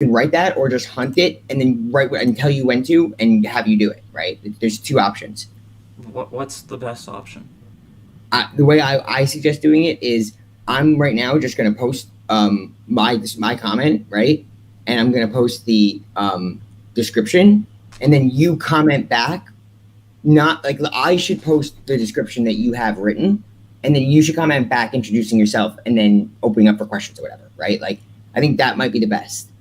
can write that or just hunt it and then write and tell you when to and have you do it, right? There's two options. What's the best option? The way I suggest doing it is I'm right now just going to post my comment, right? And I'm going to post the description, and then you comment back. Not like I should post the description that you have written, and then you should comment back introducing yourself and then opening up for questions or whatever, right? Like I think that might be the best.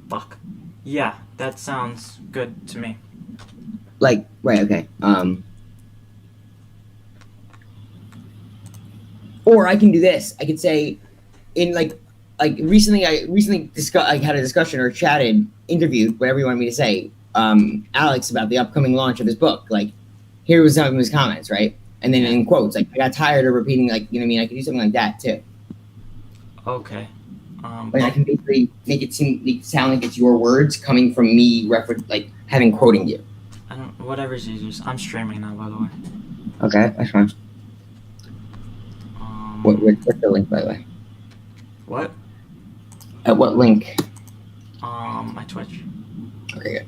Fuck. Yeah, that sounds good to me. Like, right, okay. Or I can do this. I could say, in like recently, I had a discussion or chatted, interviewed, whatever you want me to say, Alex about the upcoming launch of his book. Like, here was some of his comments, right? And then in quotes, like I got tired of repeating, like you know what I mean. I could do something like that too. Okay. Like I can basically make it sound like it's your words coming from me, like having quoting you. I don't. Whatever's easiest. I'm streaming now, by the way. Okay, that's fine. What's the link, by the way? What? At what link? My Twitch. Okay, good.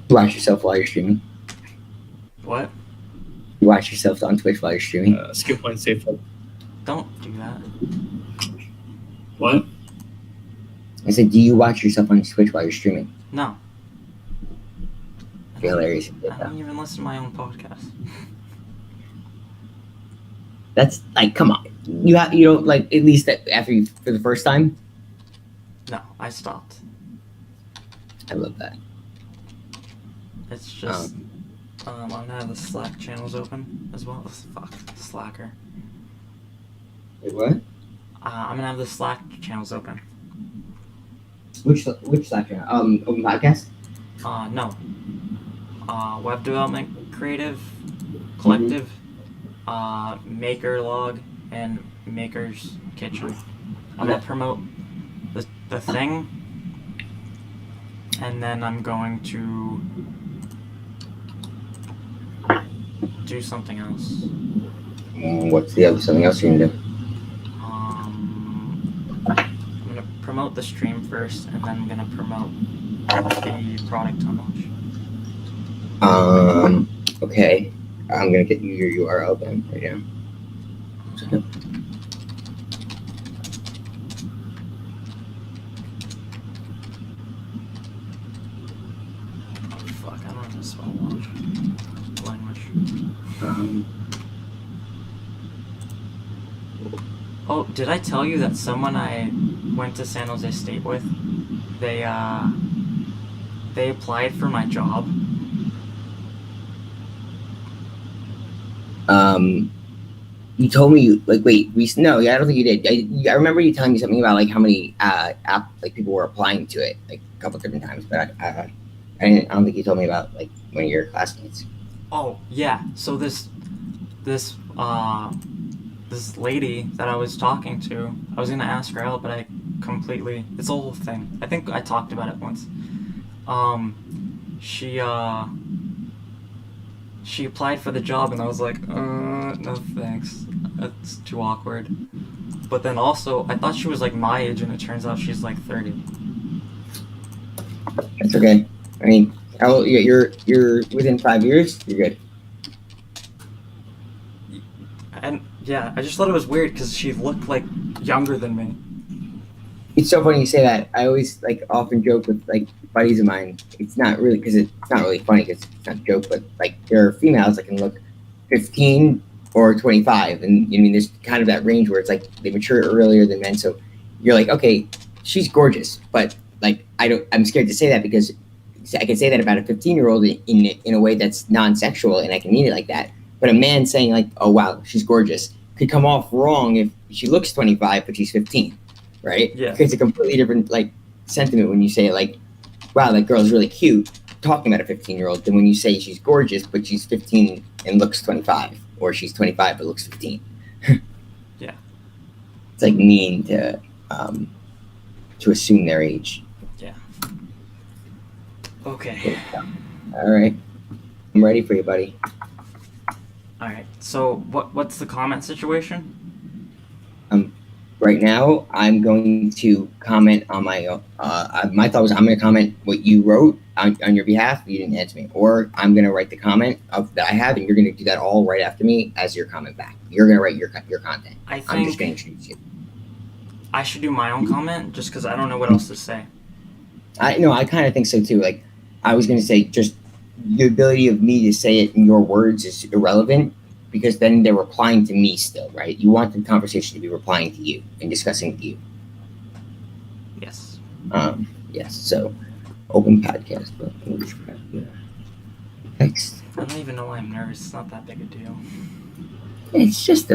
You watch yourself while you're streaming. What? You watch yourself on Twitch while you're streaming. Skill point safe. Don't do that. What? I said, do you watch yourself on Twitch while you're streaming? No. You're hilarious. I don't even listen to my own podcast. That's like, come on. You don't like at least after for the first time. No, I stopped. I love that. It's just I'm gonna have the Slack channels open as well. Fuck, Slacker. Wait, what? I'm gonna have the Slack channels open. Which Slack channel? Open podcast. No. Web development creative collective, Maker Log, and Maker's Kitchen. I'm gonna promote the thing, and then I'm going to do something else. What's the other something else you can do? I'm gonna promote the stream first, and then I'm gonna promote the product on launch. Okay. I'm gonna get you your URL then right now. Fuck, I don't know how to spell launch language. Oh, did I tell you that someone I went to San Jose State with, they applied for my job? You told me no, I don't think you did. I remember you telling me something about like how many people were applying to it like a couple different times, but I don't think you told me about like one of your classmates. Oh yeah, so this lady that I was talking to, I was gonna ask her out, but it's a whole thing. I think I talked about it once. She applied for the job, and I was like, no thanks. That's too awkward. But then also, I thought she was like my age, and it turns out she's like 30. That's okay. I mean, you're within 5 years. You're good. And yeah, I just thought it was weird because she looked like younger than me. It's so funny you say that. I always often joke with buddies of mine. It's not really because it's not really funny because it's not a joke, but there are females that can look 15 or 25, and I mean there's kind of that range where it's like they mature earlier than men. So you're like, okay, she's gorgeous, but I'm scared to say that because I can say that about a 15-year-old in a way that's non-sexual, and I can mean it like that. But a man saying oh wow, she's gorgeous could come off wrong if she looks 25 but she's 15. Right? Yeah. It's a completely different sentiment when you say wow, that girl's really cute, talking about a 15-year-old, than when you say she's gorgeous but she's 15 and looks 25, or she's 25 but looks 15. Yeah. It's mean to assume their age. Yeah. Okay. All right. I'm ready for you, buddy. All right. So what's the comment situation? Right now, I'm going to comment on my thought was I'm going to comment what you wrote on your behalf. You didn't answer me, or I'm going to write the comment that I have, and you're going to do that all right after me as your comment back. You're going to write your content. I I'm just think going to introduce you. I should do my own comment just because I don't know what else to say. I kind of think so too. Like I was going to say, just the ability of me to say it in your words is irrelevant because then they're replying to me still, right? You want the conversation to be replying to you and discussing with you. Yes. Yes. So, open podcast, but English text. I don't even know why I'm nervous. It's not that big a deal. It's just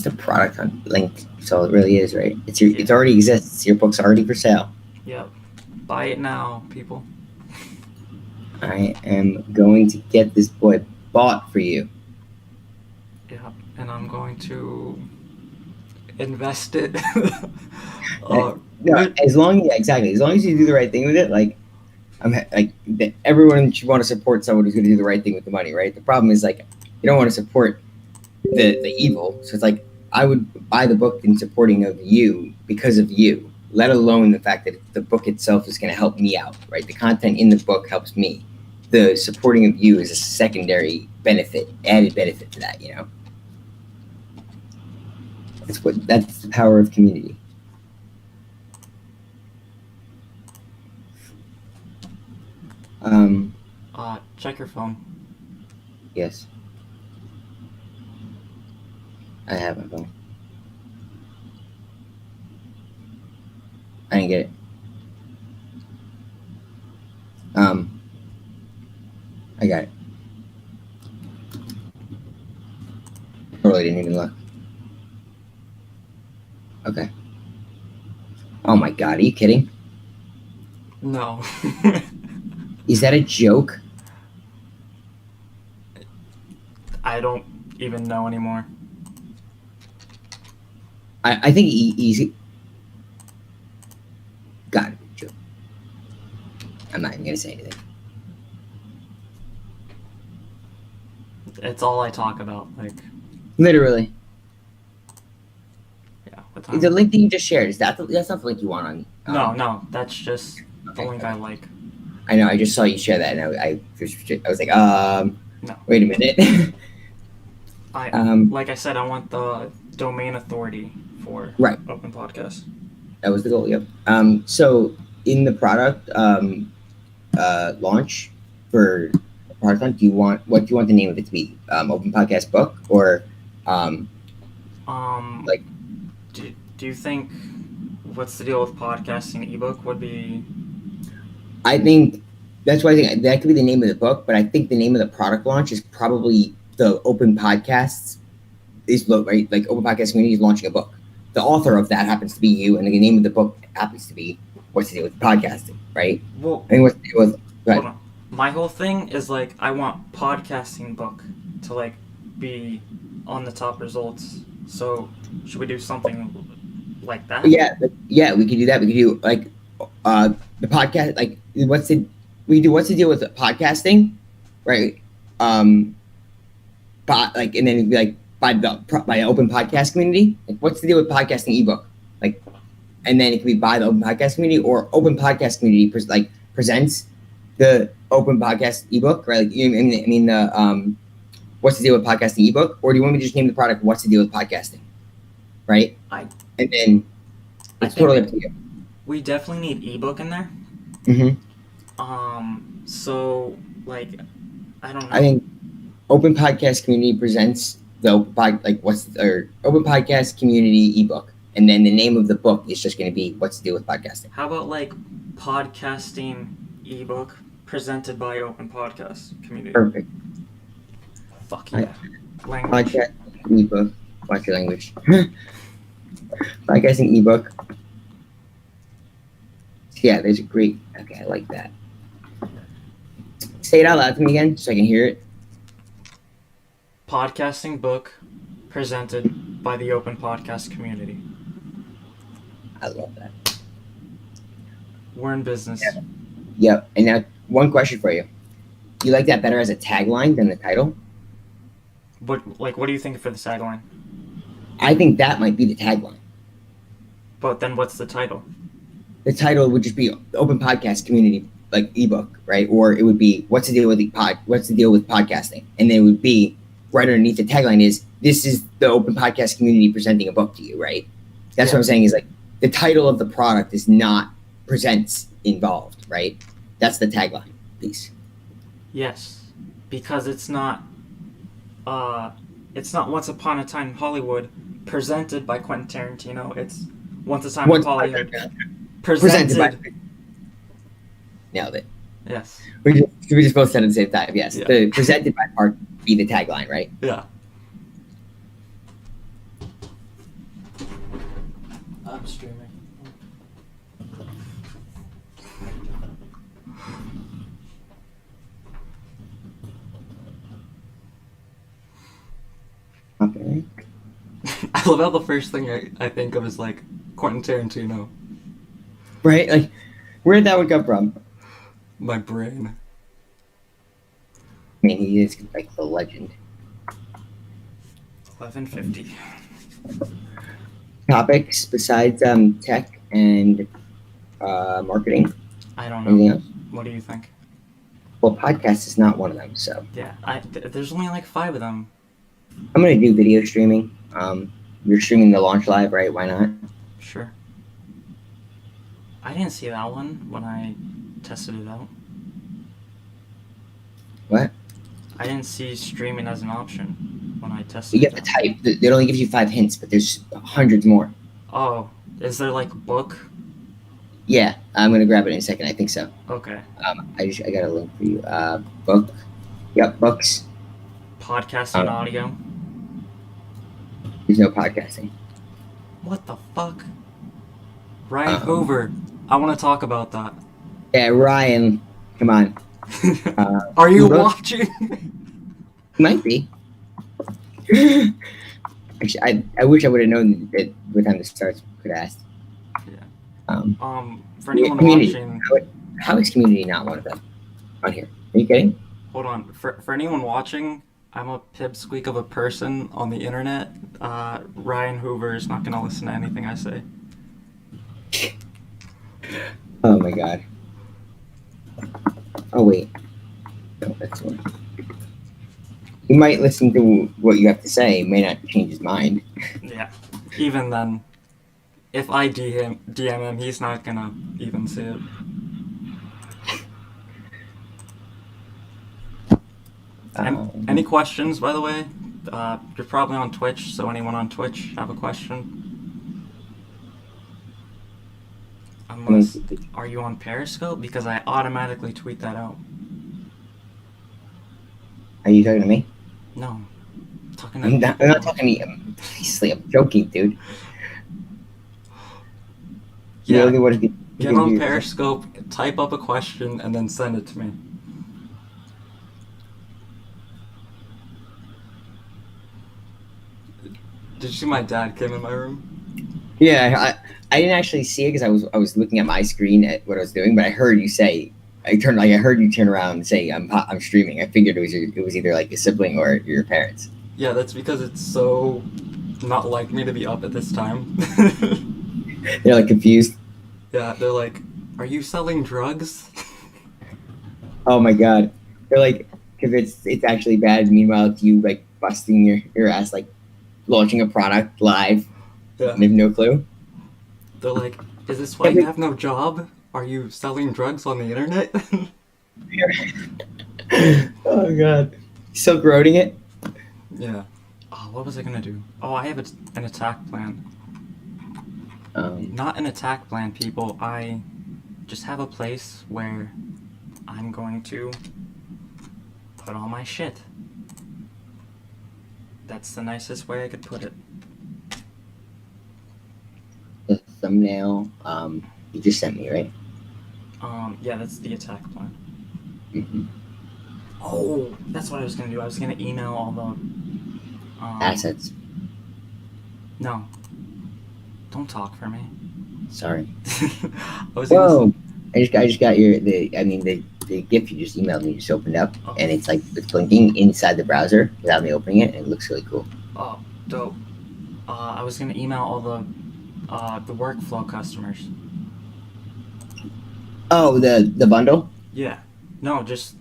a product on linked. So it really is, right? It already exists. Your book's already for sale. Yep. Buy it now, people. I am going to get this boy bought for you. Yeah, and I'm going to invest it. No, as long as you do the right thing with it, everyone should want to support someone who's going to do the right thing with the money, right? The problem is you don't want to support the evil. So it's like I would buy the book in supporting of you because of you, let alone the fact that the book itself is going to help me out, right? The content in the book helps me. The supporting of you is a secondary benefit, added benefit to that, That's the power of community. Check your phone. Yes. I have my phone. I didn't get it. I got it. Totally didn't even look. Okay. Oh my god, are you kidding? No. Is that a joke? I don't even know anymore. I think easy. Got it. Joke. I'm not even gonna say anything. It's all I talk about. Literally. Yeah. What The link that you just shared, that's not the link you want on. No. That's just the link I like. I know. I just saw you share that, and I was like, No. Wait a minute. Like I said, I want the domain authority for Right. Open Podcast. That was the goal. Yep. So in the product launch for product launch, what do you want the name of it to be? Open Podcast Book or do you think what's the deal with podcasting ebook would be? I think that's why I think that could be the name of the book, but I think the name of the product launch is probably the Open Podcasts right? Like Open Podcast Community is launching a book. The author of that happens to be you, and the name of the book happens to be what's the deal with podcasting, right? Well, I mean, what's the deal with hold on. My whole thing is I want podcasting book to be on the top results. So should we do something like that? Yeah, we could do that. We could do the podcast. What's the deal with podcasting, right? And then it'd be by Open Podcast Community. What's the deal with podcasting ebook? And then it could be by the Open Podcast Community or Open Podcast Community presents the Open Podcast ebook, right? What's the deal with podcasting ebook? Or do you want me to just name the product What's the Deal with Podcasting? Right? And then it's totally up to you. We definitely need ebook in there. Mm-hmm. So I don't know. I think Open Podcast Community presents the Open Podcast Community ebook, and then the name of the book is just going to be What's the Deal with Podcasting. How about podcasting ebook presented by Open Podcast Community? Perfect. Fuck yeah. Language. Podcasting ebook. Watch your language. Podcasting ebook. Yeah, there's a great. Okay, I like that. Say it out loud to me again so I can hear it. Podcasting book presented by the Open Podcast Community. I love that. We're in business. Yeah. Yep. And now, one question for you. Do you like that better as a tagline than the title? what do you think for the tagline? I think that might be the tagline. But then what's the title? The title would just be the Open Podcast Community, like ebook, right? Or it would be what's the deal with podcasting? And then it would be right underneath the tagline is this is the Open Podcast Community presenting a book to you, right? That's what I'm saying is like the title of the product is not presents involved, right? That's the tagline piece. Yes, because it's not Once Upon a Time in Hollywood presented by Quentin Tarantino. It's Once a Time in Hollywood presented by nailed it. Yes. We just both said it at the same time. Yes, Yeah. the presented by part be the tagline, right? Yeah. I'm streaming. Okay. I love how the first thing I think of is like Quentin Tarantino. Right? Like, where'd that one come from? My brain. I mean, he is like the legend. 11:50. Topics besides tech and marketing. I don't Anything know. else? What do you think? Well, podcast is not one of them, so Yeah, there's only like 5 of them. I'm gonna do video streaming. You're streaming the launch live, right? Why not? Sure. I didn't see that one when I tested it out. What? I didn't see streaming as an option when I tested You it get the out. type. They only give you 5 hints, but there's hundreds more. Oh, is there like a book? Yeah, I'm gonna grab it in a second. I think so. Okay. I got a link for you. Book. Yep, books. Podcasting audio. There's no podcasting. What the fuck? Ryan Hoover. I want to talk about that. Yeah, Ryan. Come on. Are you look- watching? Might be. Actually, I wish I would have known that what time this starts. Could have asked. Yeah. For anyone Community. watching, How is Community not one of them on here? Are you kidding? hold on. For anyone watching, I'm a pipsqueak of a person on the internet. Ryan Hoover is not gonna listen to anything I say. Oh my god. Oh wait. No, that's one. He might listen to what you have to say. May not change his mind. Yeah. Even then, if I DM him, he's not gonna even see it. Any questions, by the way? You're probably on Twitch, so anyone on Twitch have a question? Unless, are you on Periscope? Because I automatically tweet that out. Are you talking to me? No. I'm talking to I'm not talking to you. Obviously, I'm joking, dude. You Yeah, only want to get on Periscope, type up a question, and then send it to me. Did you see my dad came in my room? Yeah, I didn't actually see it because I was looking at my screen at what I was doing, but I heard you say I heard you turn around and say I'm streaming. I figured it was either like a sibling or your parents. Yeah, that's because it's so not like me to be up at this time. They're like confused. Yeah, they're like, "Are you selling drugs?" Oh my god, they're like if it's actually bad. Meanwhile, it's you like busting your ass like launching a product live. Yeah. And they have no clue. They're like, "Is this why you have no job? Are you selling drugs on the internet?" Oh god, Silk Roading it. Yeah. Oh, what was I gonna do? Oh, I have an attack plan. Not an attack plan, people. I just have a place where I'm going to put all my shit. That's the nicest way I could put it. The thumbnail you just sent me, right? Yeah, that's the attack plan. Mm-hmm. Oh, that's what I was gonna do. I was gonna email all the Assets. No. Don't talk for me. Sorry. I was gonna Whoa! I just got the the GIF you just emailed me just opened up, and it's like it's blinking inside the browser without me opening it, and it looks really cool. Oh, dope. I was gonna email all the workflow customers. Oh, the bundle. Yeah. No, just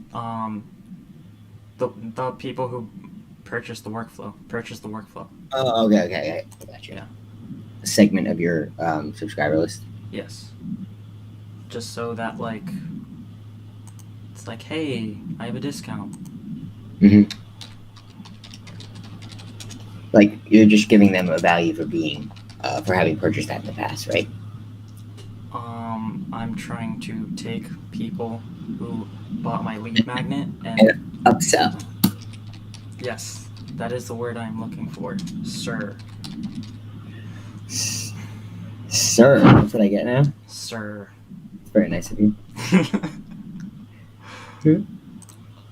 the people who purchase the workflow. Oh, okay. I got you. Yeah. A segment of your subscriber list. Yes. Just so that like it's like, hey, I have a discount. Mm-hmm. Like you're just giving them a value for being for having purchased that in the past, right? I'm trying to take people who bought my lead magnet and Upsell. yes, that is the word I'm looking for, sir. Sir, that's what I get now. Sir. It's very nice of you.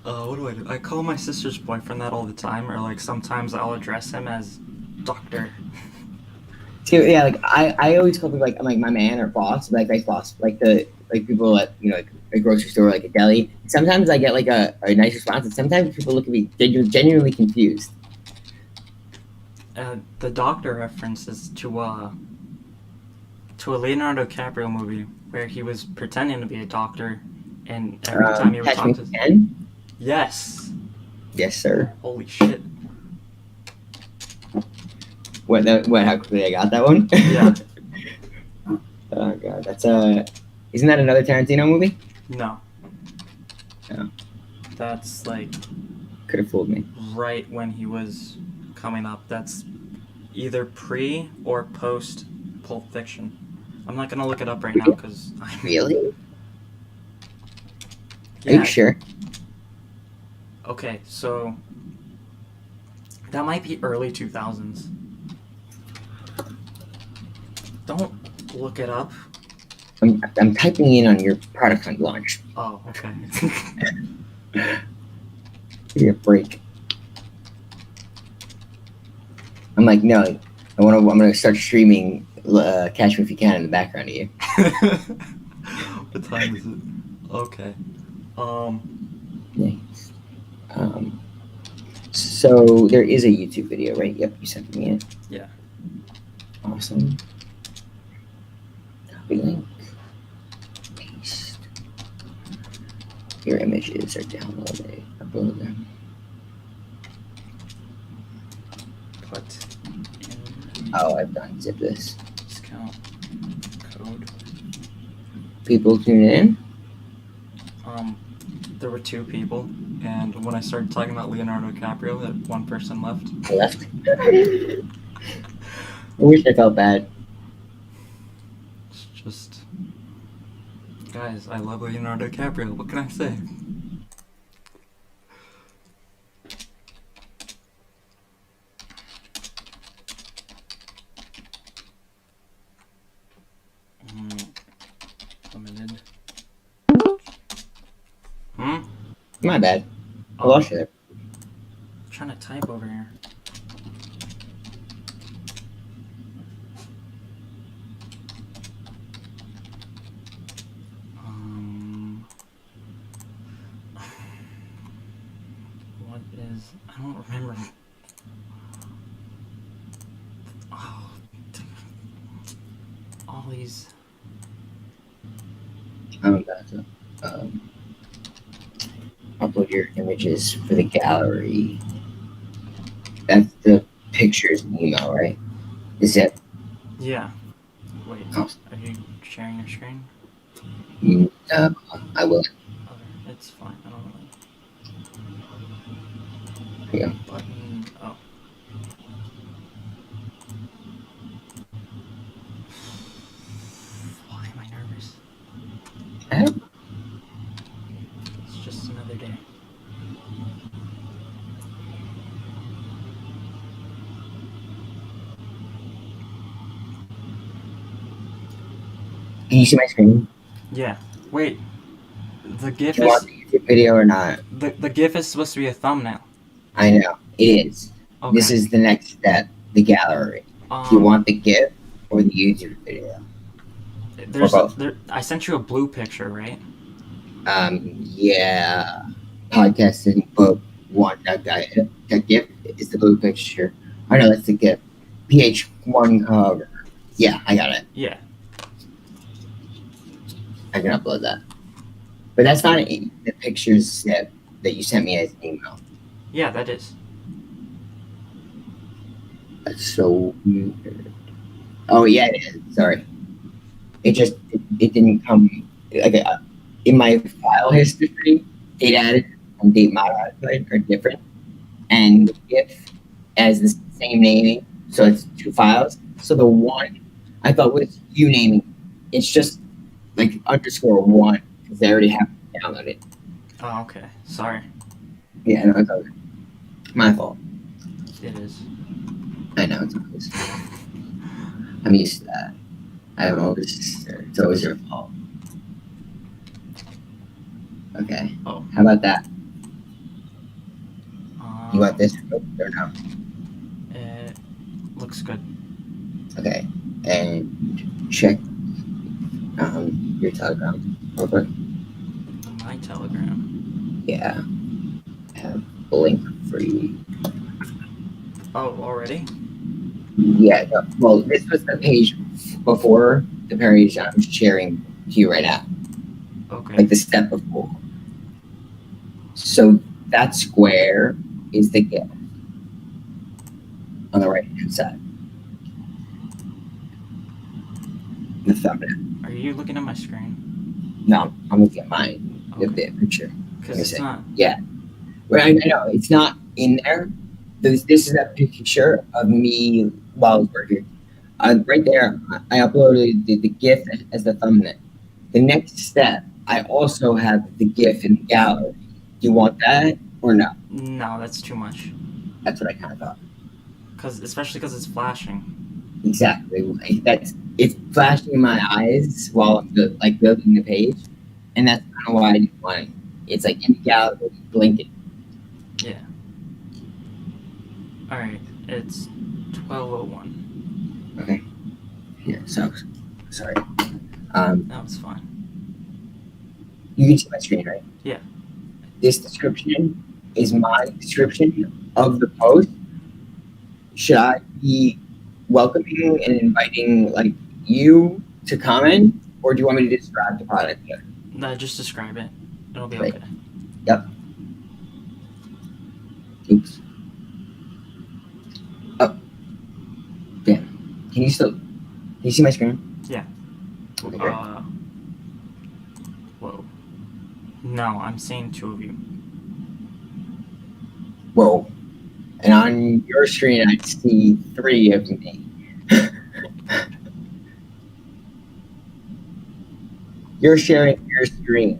What do I do? I call my sister's boyfriend that all the time, or like sometimes I'll address him as Doctor. Yeah, like I always call people like my man or boss, like nice boss, like people at like a grocery store, like a deli. Sometimes I get like a nice response, and sometimes people look at me genuinely confused. The Doctor reference is to a Leonardo DiCaprio movie where he was pretending to be a doctor, and every time he would Catch talk Me to If You Can? yes, Sir. holy shit, What? How quickly I got that one? yeah. Oh god, that's isn't that another Tarantino movie? No. No. That's like Could have fooled me. right when he was coming up. That's either pre or post Pulp Fiction. I'm not gonna look it up right now because Really? Are yeah. you sure? Okay, so that might be early 2000s. Don't look it up. I'm typing in on your product hunt launch. Oh, okay. Give me a break. I'm like, no, I'm gonna start streaming Catch Me If You Can in the background of you. What time is it? Okay. Nice. So there is a YouTube video, right? Yep, you sent me it. Yeah. Awesome. Copy link. Paste. Your images are downloaded. Upload them. Put in Oh, I've done zip this. discount code. People tune in. There were 2 people, and when I started talking about Leonardo DiCaprio, that one person left. I left. I wish I felt bad. It's just, guys, I love Leonardo DiCaprio. What can I say? Limited. My bad. I lost you there. I'm trying to type over here. What is? I don't remember. Oh, all these. I'm about to upload your images for the gallery. That's the pictures and email, right? Is it? Yeah. Wait. Oh. Are you sharing your screen? I will. Okay, it's fine. I don't really. Yeah. Button. Oh. Why am I nervous? It's just another day. Can you see my screen? Yeah. Wait. The GIF Do you want is the YouTube video or not? the GIF is supposed to be a thumbnail. I know. It is. Okay. This is the next step, the gallery. Do you want the GIF or the YouTube video? There's or both? I sent you a blue picture, right? Yeah. Podcasting book one. That gift is the blue picture. I know that's the gift. PH1 cover. Yeah, I got it. Yeah. I can upload that. But that's not the pictures that you sent me as an email. Yeah, that is. That's so weird. Oh yeah, it is. Sorry. It didn't come like in my file history. Date added and date modified are different, and the GIF has the same naming, so it's two files. So the one I thought was you naming. It's just like underscore one because they already have it downloaded. Oh, okay. Sorry. Yeah, no, it's okay. My fault. It is. I know it's always. I'm used to that. I'm always. It's always your fault. Okay. Oh. How about that? You want Um, this or no? It looks good. Okay. And check your Telegram real quick. My Telegram. Yeah. I have a link for you. Oh, already? Yeah. No, well, this was the page before the page I'm sharing to you right now. Okay. Like the step before. So that square is the gift on the right hand side. The thumbnail. Are you looking at my screen? No, I'm looking at mine. The Okay. picture. Because me it's see. not. Yeah. Well, I know it's not in there. This is a picture of me while I was working. Right there, I uploaded the GIF as the thumbnail. The next step, I also have the GIF in the gallery. Do you want that or no? No, that's too much. That's what I kind of thought. Especially because it's flashing. Exactly. It's flashing in my eyes while I'm building the page, and that's kind of why I didn't want it. It's like in the gallery, blinking. Yeah. Alright, it's 12:01. Okay. Here, so sorry. That was fine. You can see my screen, right? Yeah. This description is my description of the post. Should I be welcoming and inviting like you to comment, or do you want me to describe the product here? No, just describe it. It'll be Right. okay. Yep. Oops. Oh. Damn. Can you see my screen? Yeah. Okay, great. Whoa. No, I'm seeing two of you. Whoa. And on your screen, I see three of me. You're sharing your screen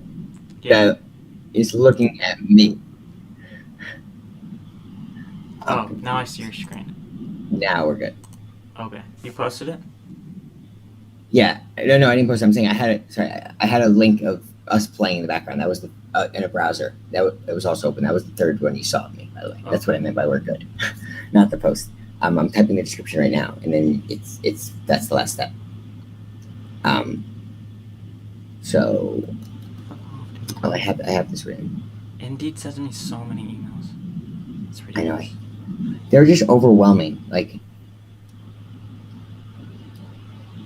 Yeah. that is looking at me. Oh, now I see your screen. Now we're good. Okay. You posted it? Yeah. No, I didn't post it. I'm saying I had a link of us playing in the background. That was in a browser. That was also open. That was the third one you saw of me, by the way. That's what I meant by we're good. Not the post. I'm typing the description right now, and then that's the last step. So I have this written. Indeed sends me so many emails. It's I know. ridiculous. They're just overwhelming. Like,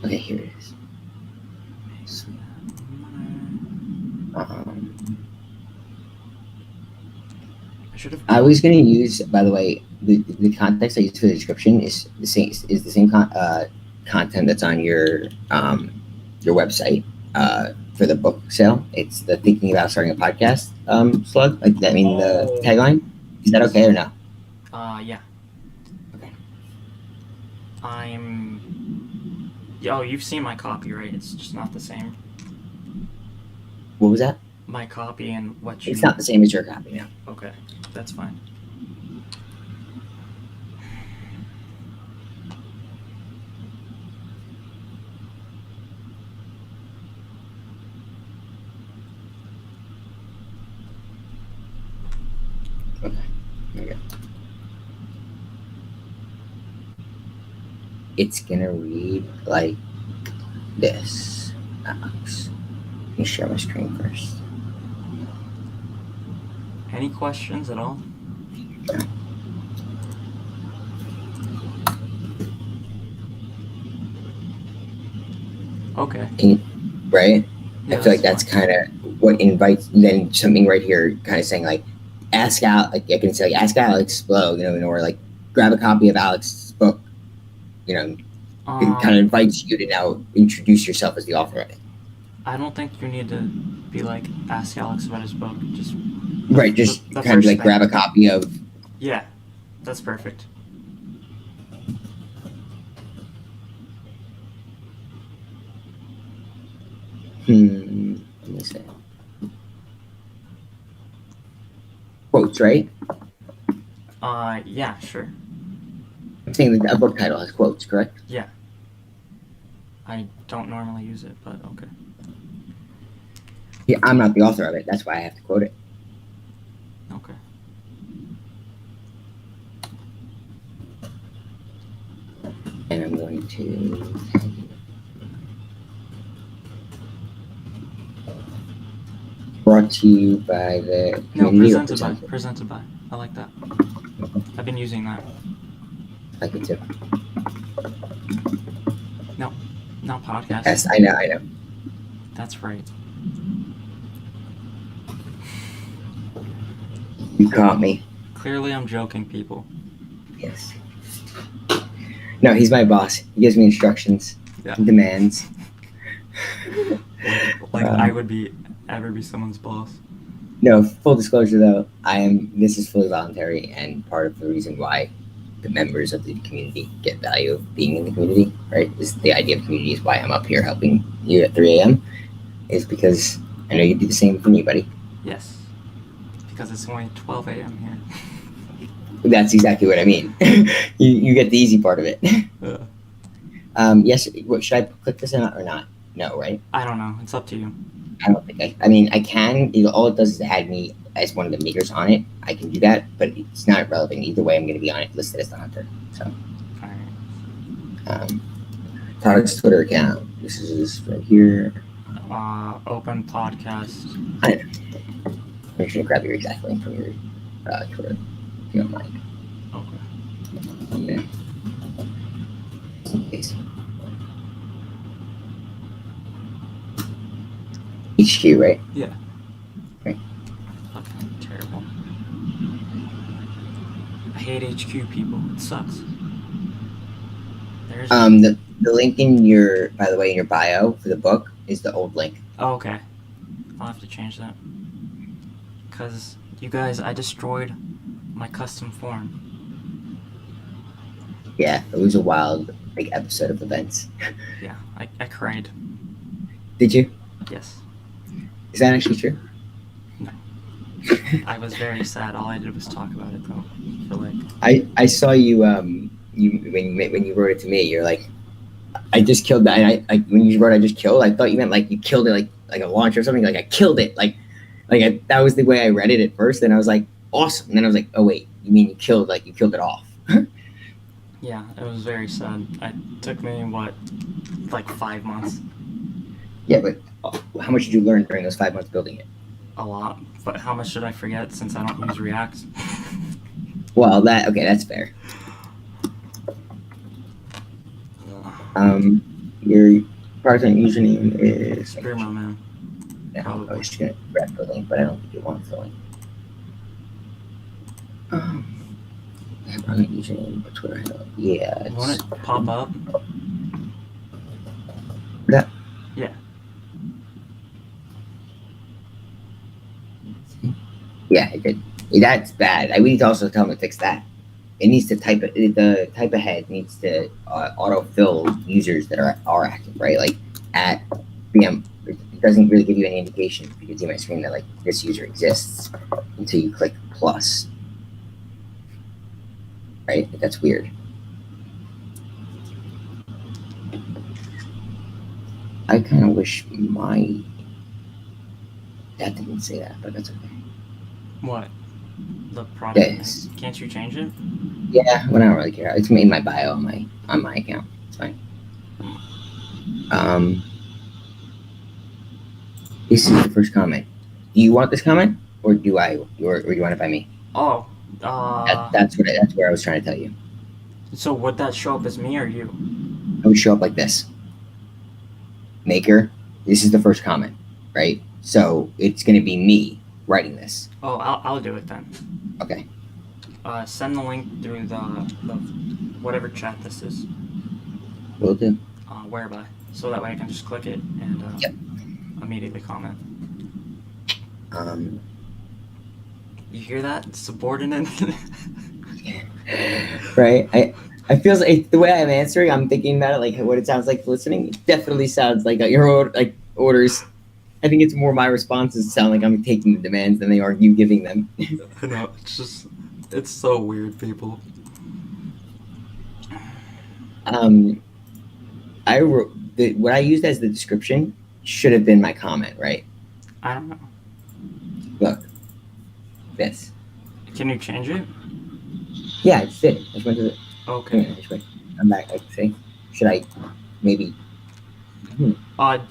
okay, here it is. I was gonna use, by the way, the context I used for the description is the same content that's on your website for the book sale. It's the thinking about starting a podcast slug. Like that, the tagline. Is that okay or no? Yeah. Okay. Oh, you've seen my copy, right? It's just not the same. What was that? My copy and what you. It's not the same as your copy now. Okay, that's fine. Okay. Okay. It's gonna read like this. Let me share my screen first. Any questions at all? Okay. Right? Yeah, I feel like that's fine. kind of what invites. Then something right here, kind of saying like, ask Alex. Like I can say like, ask Alex Blow, or like grab a copy of Alex's book. It kind of invites you to now introduce yourself as the author of it. I don't think you need to be like ask Alex about his book. Just Right, just the kind of first like thing. grab a copy of. Yeah, that's perfect. Let me see. Quotes, right? Yeah, sure. I'm saying that a book title has quotes, correct? Yeah. I don't normally use it, but okay. Yeah, I'm not the author of it. That's why I have to quote it. Okay. And I'm going to. Brought to you by the No, community or presented by. Presented by. I like that. I've been using that. I could too. Not podcast. Yes, I know. That's right. You caught me. Clearly, I'm joking, people. Yes. No, he's my boss. He gives me instructions, Yeah. demands. Like I would ever be someone's boss. No, full disclosure though, this is fully voluntary, and part of the reason why the members of the community get value of being in the community, right? Is the idea of community is why I'm up here helping you at 3 a.m. is because I know you do the same for me, buddy. Yes. Because it's only 12 a.m. here. That's exactly what I mean. you get the easy part of it. Yes. What, should I click this or not? No, right? I don't know. It's up to you. I don't think I mean, I can. All it does is add me as one of the makers on it. I can do that, but it's not relevant. Either way, I'm going to be on it listed as the hunter. So, Alright. Todd's Twitter account. This is right here. Open podcast. I'm just going to grab your exact link from your Twitter, if you don't mind. Okay. Yes. HQ, right? Yeah. Right. Fucking terrible. I hate HQ people. It sucks. There's The link in your, by the way, in your bio for the book is the old link. Oh, okay. I'll have to change that. Because, you guys, I destroyed my custom form. Yeah, it was a wild, episode of events. Yeah, I cried. Did you? Yes. Is that actually true? No. I was very sad. All I did was talk about it, though. For I saw you, when you wrote it to me, you're like, I just killed that. And when you wrote I just killed, I thought you meant you killed it like a launch or something. Like I killed it. That was the way I read it at first. And I was like, awesome. And then I was like, oh wait, you mean you killed it off? Yeah, it was very sad. It took me, 5 months? Yeah, but how much did you learn during those 5 months building it? A lot. But how much should I forget since I don't use React? Well, that's fair. Your part-time username is Screamo Man. Yeah, I was just gonna grab the link, but I don't think it wants the link. Yeah, part-time username, but Twitter handle. Yeah. You want it to pop up? That. Yeah. Yeah, it did. That's bad. We need to also tell him to fix that. It needs to type it. The type ahead needs to autofill users that are active, right? Like at BM, it doesn't really give you any indication if you can see my screen that this user exists until you click plus, right? That's weird. I kind of wish that didn't say that, but that's okay. What? The product? Yes. Can't you change it? Yeah, well, I don't really care. It's in my bio on my account. It's fine. This is the first comment. Do you want this comment, or do you want it by me? Oh, That's where I was trying to tell you. so would that show up as me or you? I would show up like this. Maker, this is the first comment, right? So it's going to be me writing this. Oh, I'll do it then. Okay. Send the link through the whatever chat this is. Will do. Whereby, so that way I can just click it and Yep. immediately comment. Um, You hear that, subordinate? right. I feel like the way I'm answering, I'm thinking about it like what it sounds like listening. It definitely sounds like your orders. I think it's more my responses sound like I'm taking the demands than they are you giving them. I know, it's so weird, people. I wrote what I used as the description should have been my comment, right? I don't know. Look, this. Can you change it? Yeah, I just did. I just went to the. Okay. I'm back. I see. Should I maybe? Do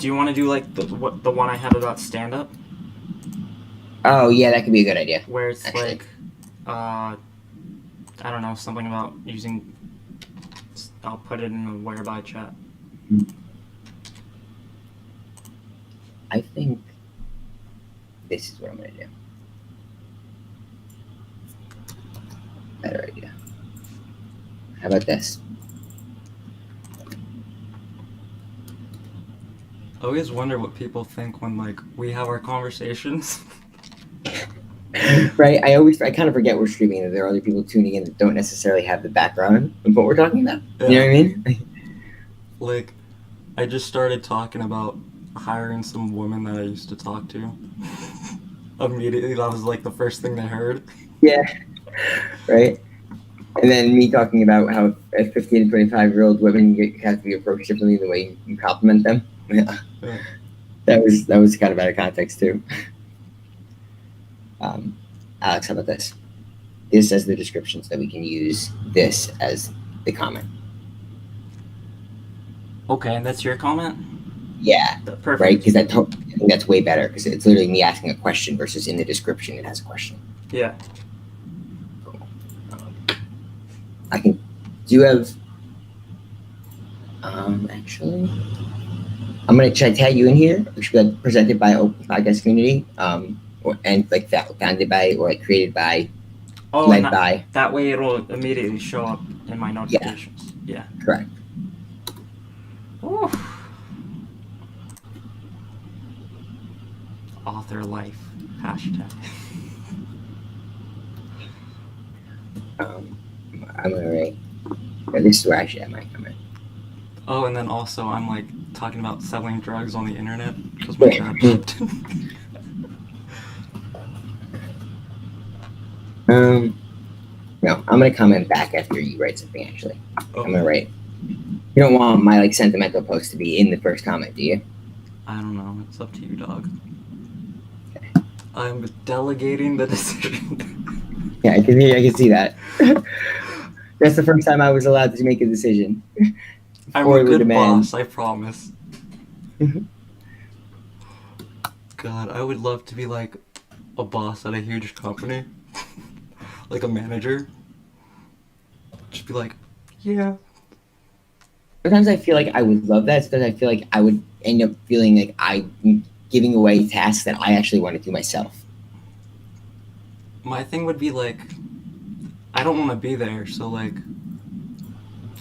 you want to do like the one I have about stand up, Oh yeah, that could be a good idea. where it's Actually. like, I don't know, something about using. I'll put it in the whereby chat. I think this is what I'm gonna do. Better idea. How about this? I always wonder what people think when like we have our conversations. Right? I kind of forget we're streaming that there are other people tuning in that don't necessarily have the background of what we're talking about. You know what I mean? Like, I just started talking about hiring some women that I used to talk to. Immediately, that was like the first thing they heard. Yeah. Right? And then me talking about how 15 to 25-year-old women have to be approached differently the way you compliment them. Yeah. Yeah. That was kind of out of context too. Alex, how about this? This as the description so that we can use this as the comment. Okay, and that's your comment? Yeah, Perfect. right? Because I think that's way better because it's literally me asking a question versus in the description it has a question. Yeah. I can. Do you have? Actually, should I tag you in here? It should be like presented by Open Podcast Community, and like founded by or like created by, led by. That way it'll immediately show up in my notifications. Yeah. Correct. Ooh. Author life. Hashtag. I'm gonna write. This is where I should have my comment. Oh, and then also I'm like talking about selling drugs on the internet because my job. No, I'm gonna comment back after you write something. Actually, Oh. I'm gonna write. You don't want my like sentimental post to be in the first comment, do you? I don't know. It's up to you, dog. I'm delegating the decision. Yeah, I can see that. That's the first time I was allowed to make a decision. I'm For a the good demand. boss, I promise. God, I would love to be like a boss at a huge company. Like a manager. Just be like, yeah. Sometimes I feel like I would love that. Sometimes I feel like I would end up feeling like I'm giving away tasks that I actually want to do myself. My thing would be like, I don't want to be there, so like,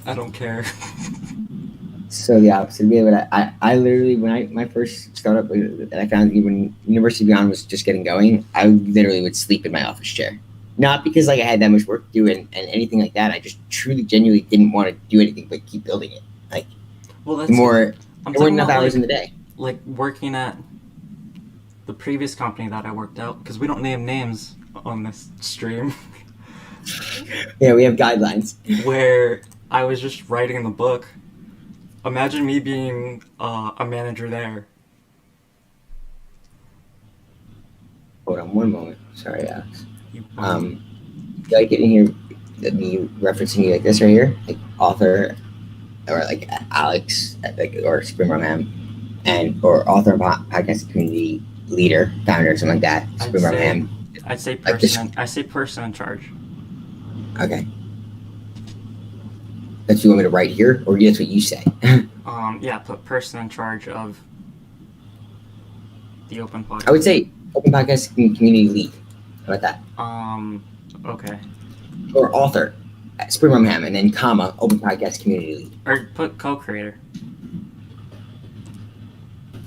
I don't care. So the opposite. But I literally, when my first startup that I found when University Beyond was just getting going, I literally would sleep in my office chair. Not because like I had that much work to do and anything like that. I just truly, genuinely didn't want to do anything but keep building it. Like, Well, that's there weren't talking enough about, hours like, in the day. like working at the previous company that I worked out, because we don't name names on this stream, Yeah, we have guidelines. where I was just writing the book. Imagine me being a manager there. Hold on one moment. Sorry, Alex. You You like it in here, me referencing you like this right here, like author, or like Alex, like or Springmorham, and or author and podcast community leader, founder, something like that. I'd Springmorham. I'd say Like this- person. I say person in charge. Okay. That's what you want me to write here, or that's what you say? Yeah, put person in charge of the open podcast. I would say open podcast community lead. How about that? Okay. Or author, Springham, and then comma open podcast community lead. Or put co-creator.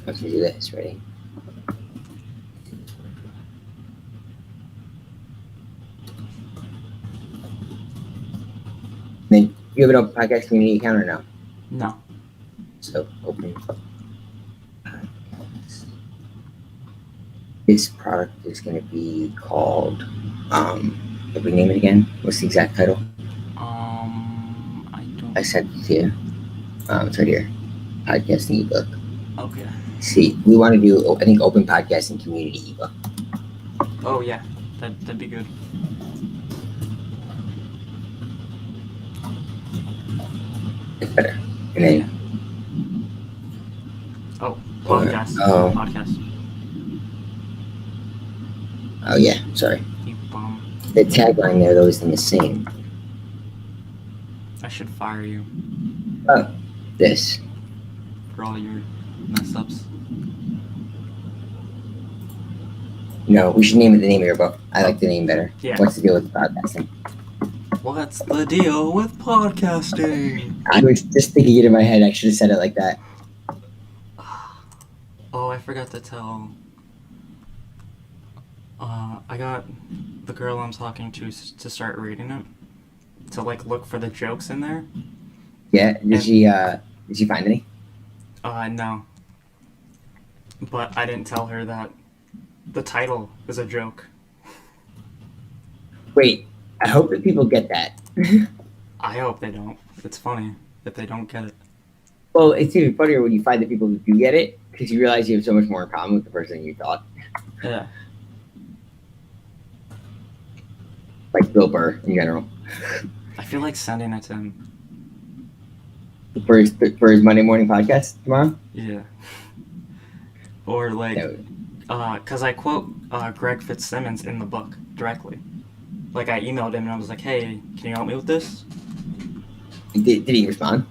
Let's do this. Ready? Then you have an open podcast community account or no? No. So open. This product is going to be called. Did we name it again? What's the exact title? I don't. I sent it to you. It's right here. Podcasting ebook. Okay. See, we want to do. I think open podcasting community ebook. Oh yeah, that'd be good. It's better. And then Oh, podcast. Oh. Podcast. oh yeah, sorry. You bum. The tagline there though isn't the same. I should fire you This. for all your mess ups. No, we should name it the name of your book. I like the name better. Yeah. What's the deal with podcasting? What's the deal with podcasting? I was just thinking it in my head. I should have said it like that. Oh, I forgot to tell. I got the girl I'm talking to to start reading it. To like look for the jokes in there. Yeah. Did she find any? No. But I didn't tell her that the title is a joke. Wait. I hope that people get that. I hope they don't. It's funny if they don't get it. Well, it's even funnier when you find the people who do get it because you realize you have so much more in common with the person you thought. Yeah. Like Bill Burr in general. I feel like sending it to him. For his Monday morning podcast tomorrow? Yeah. Or like, No. because I quote Greg Fitzsimmons in the book directly. Like I emailed him and I was like, "Hey, can you help me with this?" Did he respond?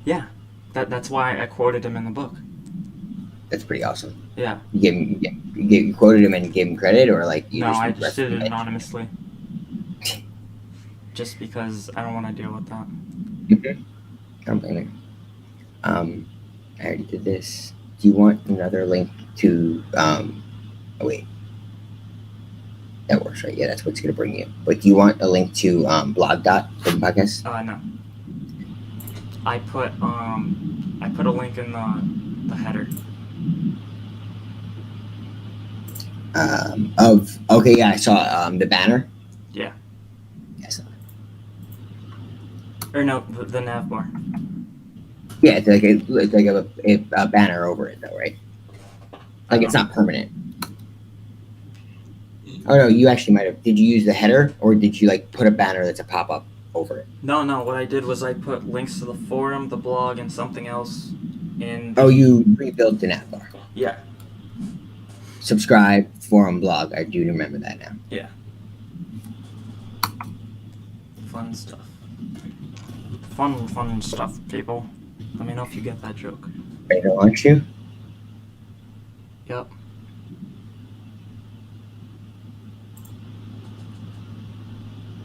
Yeah. That's why I quoted him in the book. That's pretty awesome. Yeah. You quoted him and you gave him credit, or like you No, I just addressed did it him? anonymously. Just because I don't want to deal with that. I don't blame you. I already did this. Do you want another link to? Oh wait, that works, right? Yeah, that's what's gonna bring you. But do you want a link to blog dot open podcast? No. I put a link in the header. Okay, yeah, I saw the banner. Yeah. Yes. Or no, the nav bar. Yeah, it's like a banner over it though, right? Like it's not permanent. Oh no, you actually might have. Did you use the header, or did you like put a banner that's a pop up over it? No. What I did was I put links to the forum, the blog, and something else in. Oh, you rebuilt the nav bar. Yeah. Subscribe, forum, blog. I do remember that now. Yeah. Fun stuff. Fun stuff, people. Let me know if you get that joke. Ready to launch you? Yep.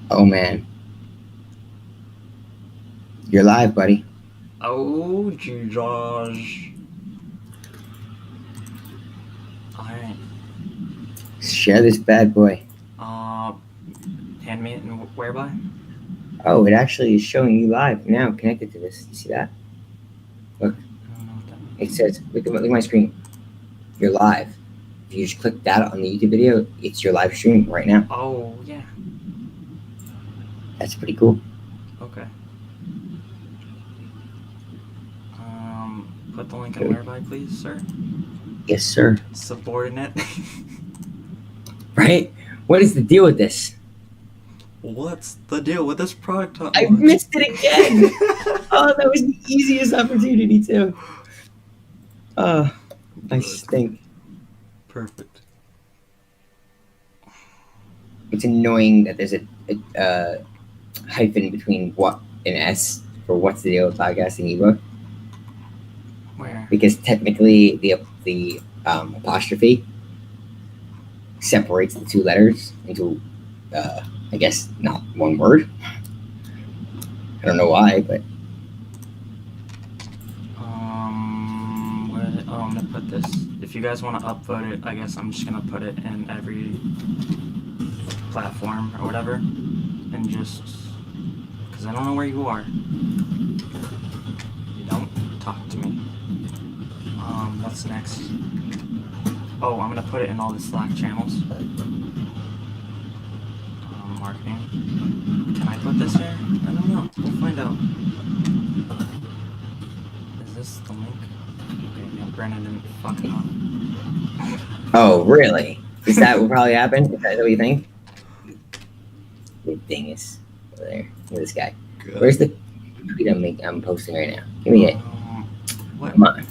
Oh man. You're live, buddy. Oh, Jesus. Alright. Share this bad boy. Hand me it and whereby? Oh, it actually is showing you live now, connected to this. You see that? I don't know what that means. It says, look at my screen. You're live. If you just click that on the YouTube video, it's your live stream right now. Oh, yeah. That's pretty cool. Okay. Put the link in whereby, please, sir. Yes, sir. Subordinate. Right? What is the deal with this? What's the deal with this product? I missed it again. Oh, that was the easiest opportunity too. I stink. Perfect. it's annoying that there's a hyphen between what and S for what's the deal with podcasting ebook, Where? because technically the apostrophe separates the two letters into I guess not one word. I don't know why, but I'm gonna put this. If you guys want to upvote it, I guess I'm just gonna put it in every platform or whatever, and just because I don't know where you are. You don't talk to me. What's next? Oh, I'm gonna put it in all the Slack channels. Marketing. Can I put this here? I don't know. We'll find out. Is this the link? Okay, yeah, Brennan didn't fuck it up. oh really? Is that what probably happened? Is that what you think? Good dingus over there. Look at this guy. Good. Where's the tweet I'm posting right now? Give me it. What? Come on.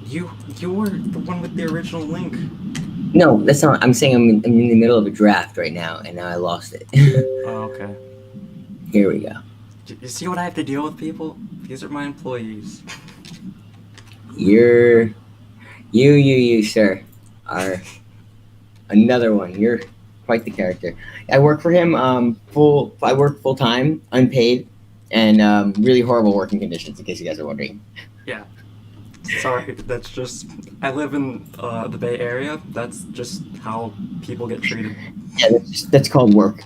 You were the one with the original link. No, that's not. I'm saying I'm in the middle of a draft right now, and now I lost it. Oh, okay. Here we go. You see what I have to deal with, people? These are my employees. You, sir, are another one. You're quite the character. I work for him. I work full time, unpaid, and really horrible working conditions. In case you guys are wondering. Yeah. Sorry, that's just. I live in the Bay Area. That's just how people get treated. Yeah, that's called work.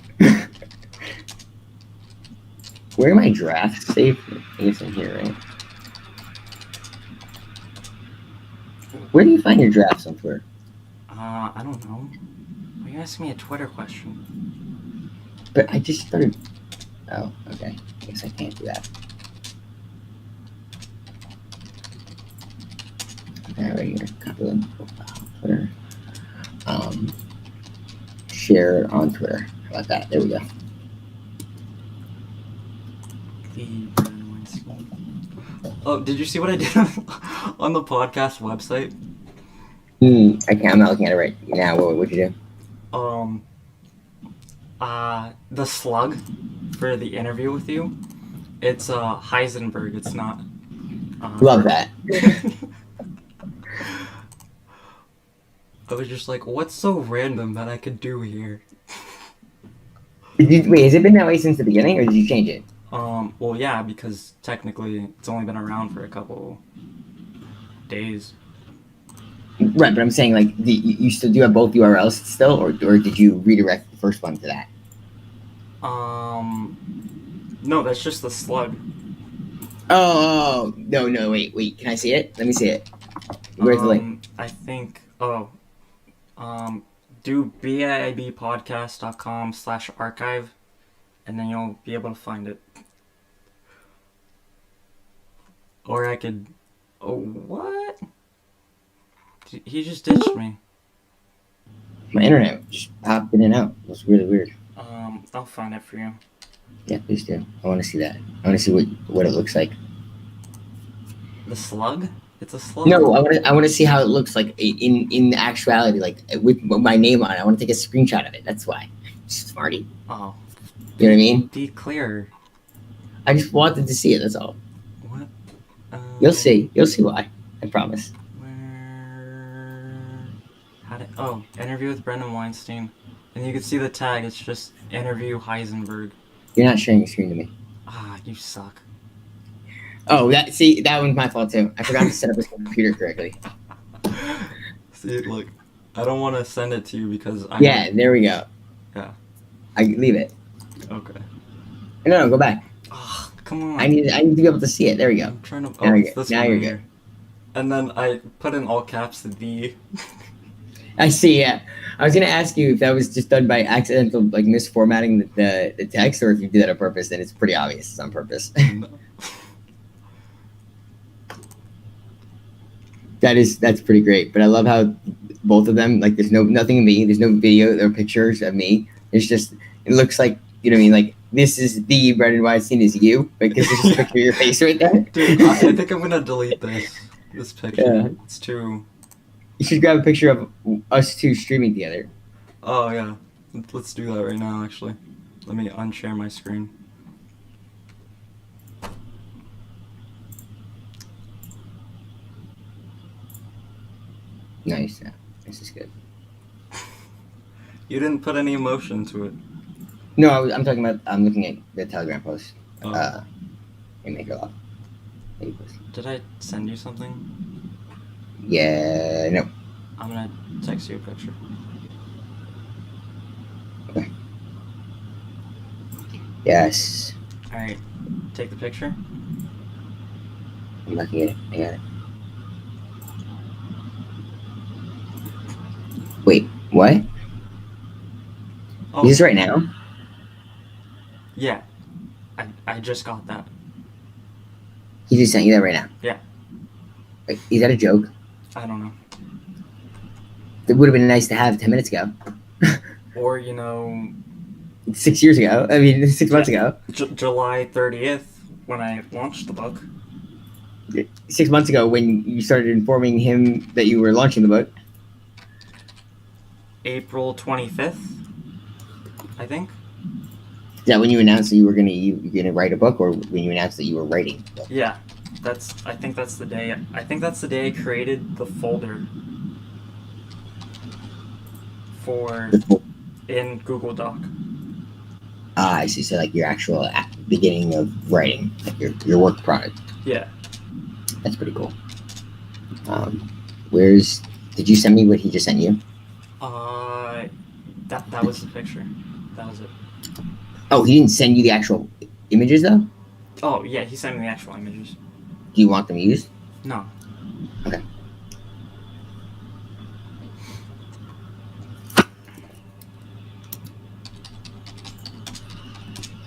Where are my drafts saved? I guess in here, right? Where do you find your drafts on Twitter? I don't know. Why are you asking me a Twitter question? But I just started. Oh, okay. I guess I can't do that. Okay, right here. Copy link profile Twitter. Share it on Twitter. How about that? There we go. Oh, did you see what I did on the podcast website? I can't. I'm not looking at it right now. What'd you do? The slug for the interview with you. It's Heisenberg. It's not. Love that. I was just like, what's so random that I could do here? Wait, has it been that way since the beginning, or did you change it? Well, yeah, because technically it's only been around for a couple days. Right, but I'm saying, like, you still do have both URLs still, or did you redirect the first one to that? No, that's just the slug. Oh, no, wait, can I see it? Let me see it. Where's the link? I think, do bibpodcast.com/archive, and then you'll be able to find it. Or I could, what? He just ditched me. My internet just popped in and out. It was really weird. I'll find it for you. Yeah, please do. I want to see that. I want to see what it looks like. The slug? It's a slug. No, I want to see how it looks like in actuality, like with my name on it. I want to take a screenshot of it. That's why. Smarty. Oh. You know what I mean? Be clear. I just wanted to see it. That's all. What? You'll see. You'll see why. I promise. Interview with Brendan Weinstein. And you can see the tag. It's just interview Heisenberg. You're not sharing your screen to me. Ah, you suck. Oh, that one's my fault too. I forgot to set up his computer correctly. See, look, I don't want to send it to you because I. Yeah, there we go. Yeah. I leave it. Okay. No, go back. Oh, come on. I need to be able to see it. There we go. I'm trying to. Now It's this now one you're right good. here. And then I put in all caps the. I see. Yeah, I was gonna ask you if that was just done by accidental, like misformatting the text, or if you did that on purpose. Then it's pretty obvious it's on purpose. No. That's pretty great. But I love how both of them, like, there's nothing of me. There's no video or pictures of me. It's just, it looks like, you know what I mean? Like, this is the Brendan Weinstein is you, because there's just a picture of your face right there. Dude, I think I'm gonna delete this picture. Yeah. It's too. You should grab a picture of us two streaming together. Oh yeah, Let's do that right now, actually. Let me unshare my screen. Nice. Yeah, this is good. You didn't put any emotion to it. No, I'm talking about. I'm looking at the Telegram post. Oh. In MakerLoft. Did I send you something? Yeah. No. I'm gonna text you a picture. Okay. Yes. Alright, take the picture. I'm looking at it. I got it. Wait. What? Oh, Is this right now? yeah. I just got that. He just sent you that right now. Yeah. Wait, is that a joke? I don't know. It would have been nice to have 10 minutes ago. Or, you know, 6 years ago. I mean, 6 months ago. July 30th, when I launched the book. 6 months ago, when you started informing him that you were launching the book. April 25th, I think. Is that when you announced that you were gonna write a book, or when you announced that you were writing a book? Yeah, I think that's the day I created the folder for in Google Doc. Ah, I see. So like your actual beginning of writing, like your work product. Yeah. That's pretty cool. Did you send me what he just sent you? That was the picture. That was it. Oh, he didn't send you the actual images though? Oh yeah, he sent me the actual images. Do you want them used? No. Okay.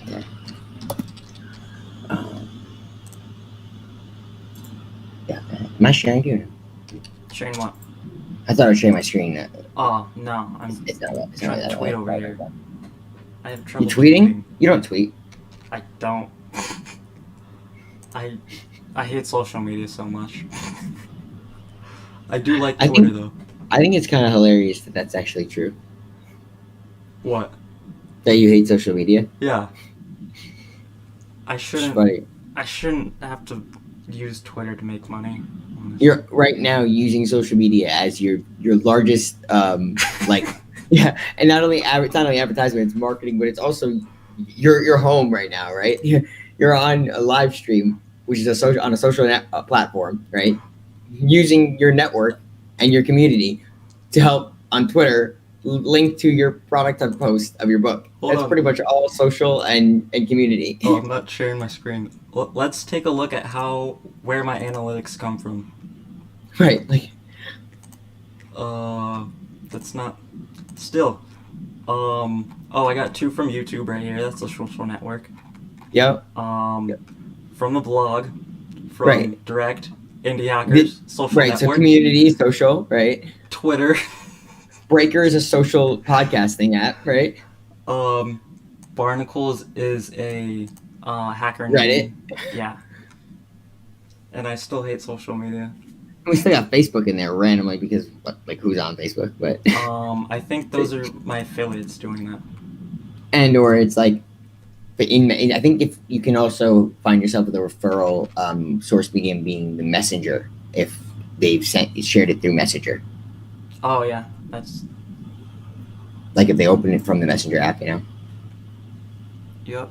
Okay. Yeah. Am I sharing you? Sharing what? I thought I was sharing my screen. Oh no, I'm It's not. It's trying not to that tweet way. over here. I have trouble. You tweeting? You don't tweet. I don't. I hate social media so much. I do like I Twitter think- though. I think it's kind of hilarious that that's actually true. What? That you hate social media. Yeah. I It's shouldn't. funny. I shouldn't have to use Twitter to make money. honestly. You're right now using social media as your largest like yeah, and not only it's not only advertisement, it's marketing, but it's also your home right now, right? You're on a live stream, which is on a social platform, right? Using your network and your community to help on Twitter link to your product on post of your book. Hold That's on. pretty much all social and community. Oh, I'm not sharing my screen. Let's take a look at where my analytics come from. Right, like That's not. Still. Oh, I got 2 from YouTube right here. That's a social network. yep. From the blog, from Right. Direct, Indie Hackers, social Right, so network, community, social, right? Twitter, Breaker is a social podcasting app, right? Barnacles is a hacker Reddit. name. Yeah. And I still hate social media. We still got Facebook in there randomly because, like, who's on Facebook? But I think those are my affiliates doing that. and or it's like, but I think if you can also find yourself with a referral source medium being the Messenger if they've shared it through Messenger, Oh yeah, that's like if they open it from the Messenger app, you know. yep.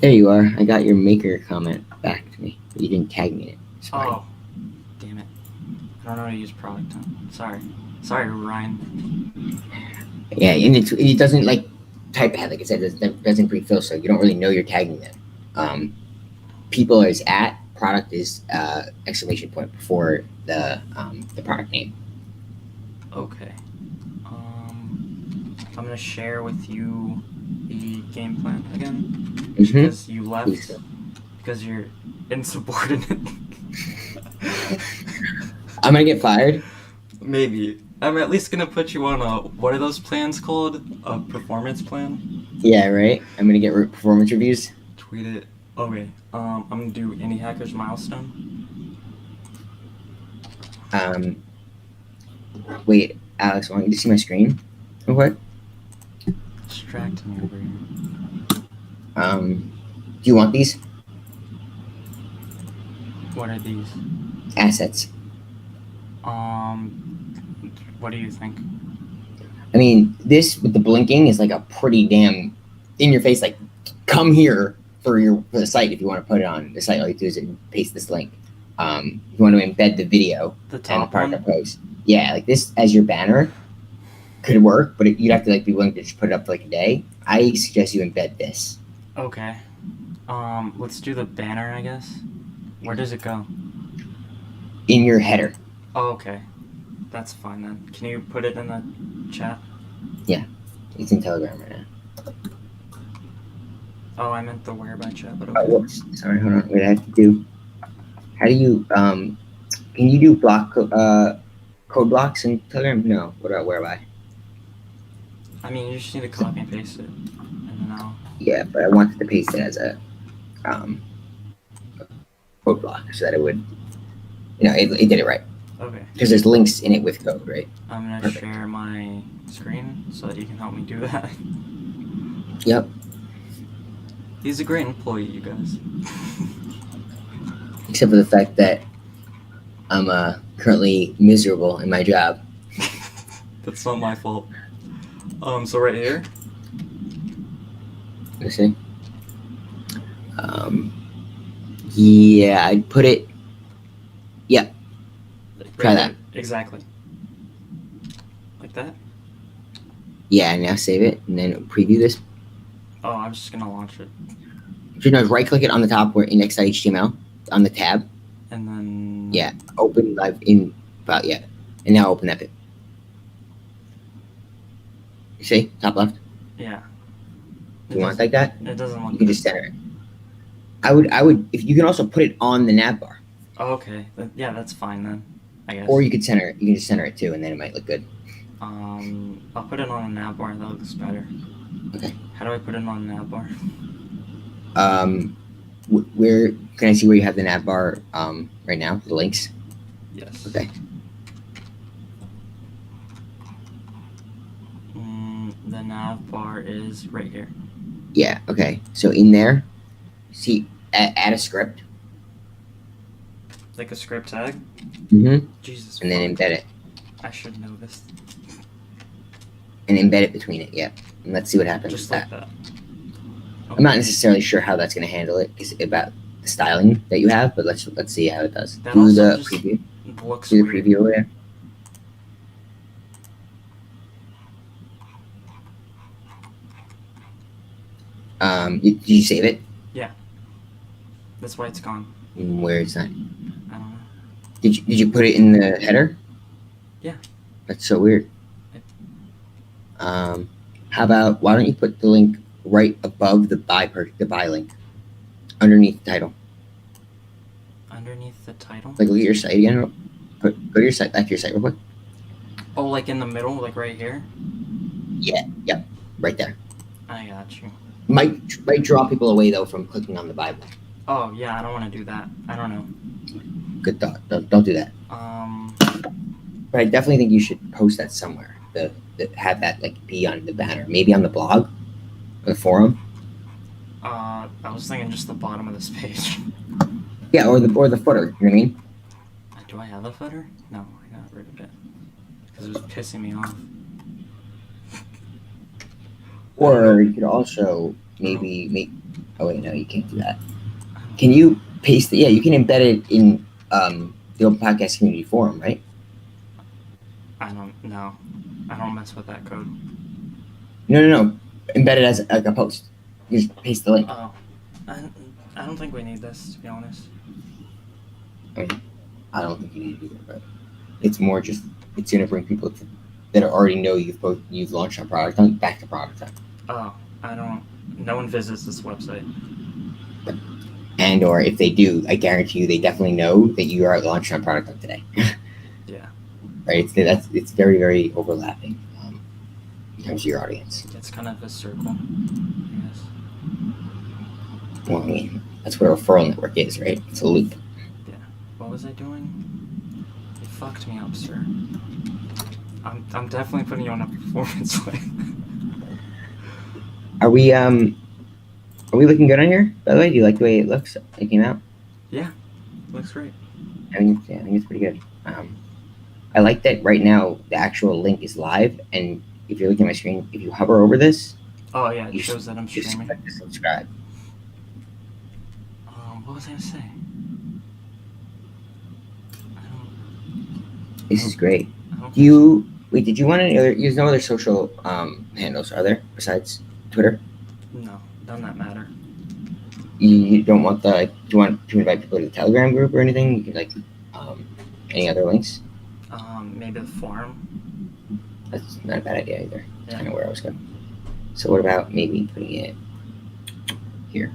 There you are. I got your maker comment back to me. But you didn't tag me in it. Sorry. Oh, damn it! I don't know how to use product time. Sorry, Ryan. Yeah, and it doesn't like type ahead, like I said, it doesn't pre-fill, so you don't really know you're tagging them. People is at, product is exclamation point before the product name. Okay. I'm gonna share with you the game plan again Mhm. because you left Please do. because you're insubordinate. I'm gonna get fired. Maybe. I'm at least gonna put you on what are those plans called? A performance plan? Yeah, right. I'm gonna get performance reviews. Tweet it. Okay. I'm gonna do Indie Hackers milestone. Wait, Alex, want you to see my screen? Or what? distracting me over here. Do you want these What are these? assets? What do you think? I mean, this with the blinking is like a pretty damn in your face. Like, come here for the site if you want to put it on the site. All you do is paste this link. If you want to embed the video The and the top product one? post, yeah, like this as your banner could work, but you'd have to like be willing to just put it up for like a day. I suggest you embed this. Okay. Let's do the banner, I guess. Where does it go? In your header. Oh, okay. That's fine then. Can you put it in the chat? It's in Telegram right now. Oh, I meant the whereby chat, but Oh, okay. whoops. Sorry, hold on. Wait, I have to do. How do you can you do code blocks in Telegram? No. What about whereby? I mean, you just need to copy and paste it, and then I'll. Yeah, but I wanted to paste it as a code block so that it would, it did it right Okay. because there's links in it with code, right? I'm gonna Perfect. share my screen so that you can help me do that. Yep. He's a great employee, you guys. Except for the fact that I'm currently miserable in my job. That's not my fault. So right here. You see? Yeah, I'd put it. Right Try there. that. Exactly. Like that? Yeah, now save it and then preview this. Oh, I'm just gonna launch it. So no, right click it on the top where index.html on the tab. And then. Yeah. Open live in about and now open that bit. You see? Top left. Yeah. You want it like that? It doesn't look You can good. just center it. I would if you can also put it on the nav bar. Oh, okay. Yeah, that's fine then. I guess. Or you could center it. You can just center it too and then it might look good. I'll put it on a nav bar. That looks better. Okay. How do I put it on a nav bar? Where can I see where you have the nav bar right now? The links? Yes. Okay. The nav bar is right here. Yeah, okay. So in there, see add a script. Like a script tag? Mm-hmm. Jesus. And then fuck. embed it. I should know this. And embed it between it, yeah. And let's see what happens Just with like that. that. I'm not necessarily sure how that's going to handle it because about the styling that you have, but let's see how it does. That Do also the just preview. Looks Do the weird. preview over there. Did you save it? That's why it's gone. Where is that? I don't know. Did you put it in the header? Yeah. That's so weird. How about why don't you put the link right above the buy link, underneath the title? Underneath the title? Like look at your site again. Go to your site, back to your site real quick. Oh, like in the middle, like right here? Right there. I got you. Might draw people away though from clicking on the Bible. Oh, yeah, I don't want to do that. I don't know. Good thought. Don't do that. But I definitely think you should post that somewhere. Have that like be on the banner, maybe on the blog, or the forum. I was thinking just the bottom of this page. Yeah, or the footer. You know what I mean? Do I have a footer? No, I got rid of it. Because it was pissing me off. Or you could also maybe make. Oh wait, no, you can't do that. Can you paste it? Yeah, you can embed it in the Open Podcast Community Forum, right? I don't know. I don't mess with that code. No. Embed it as like a post. You just paste the link. Oh. I don't think we need this, to be honest. I don't think you need to do that, but it's more just it's gonna bring people that already know you've launched a product on back to product on. Oh, no one visits this website. And or if they do, I guarantee you they definitely know that you are launching a product on today. Yeah. Right? It's very, very overlapping in terms of your audience. It's kind of a circle, I guess. Well, I mean, that's what a referral network is, right? It's a loop. What was I doing? You fucked me up, sir. I'm definitely putting you on a performance lane. Are we looking good on here? By the way, do you like the way it looks? It came out. Looks great. I think it's pretty good. I like that right now the actual link is live, and if you're looking at my screen, if you hover over this, Oh yeah, it you shows that I'm just streaming. click to subscribe. What was I gonna say? I don't. This is great. I don't Do you wait? Did you want any other? There's no other social handles, are there, besides Twitter? No, doesn't that matter? You don't want the? Like, do you want to invite people to the Telegram group or anything? You could like any other links. Maybe the forum. That's not a bad idea either. That's Yeah. kind of where I was going. So what about maybe putting it here?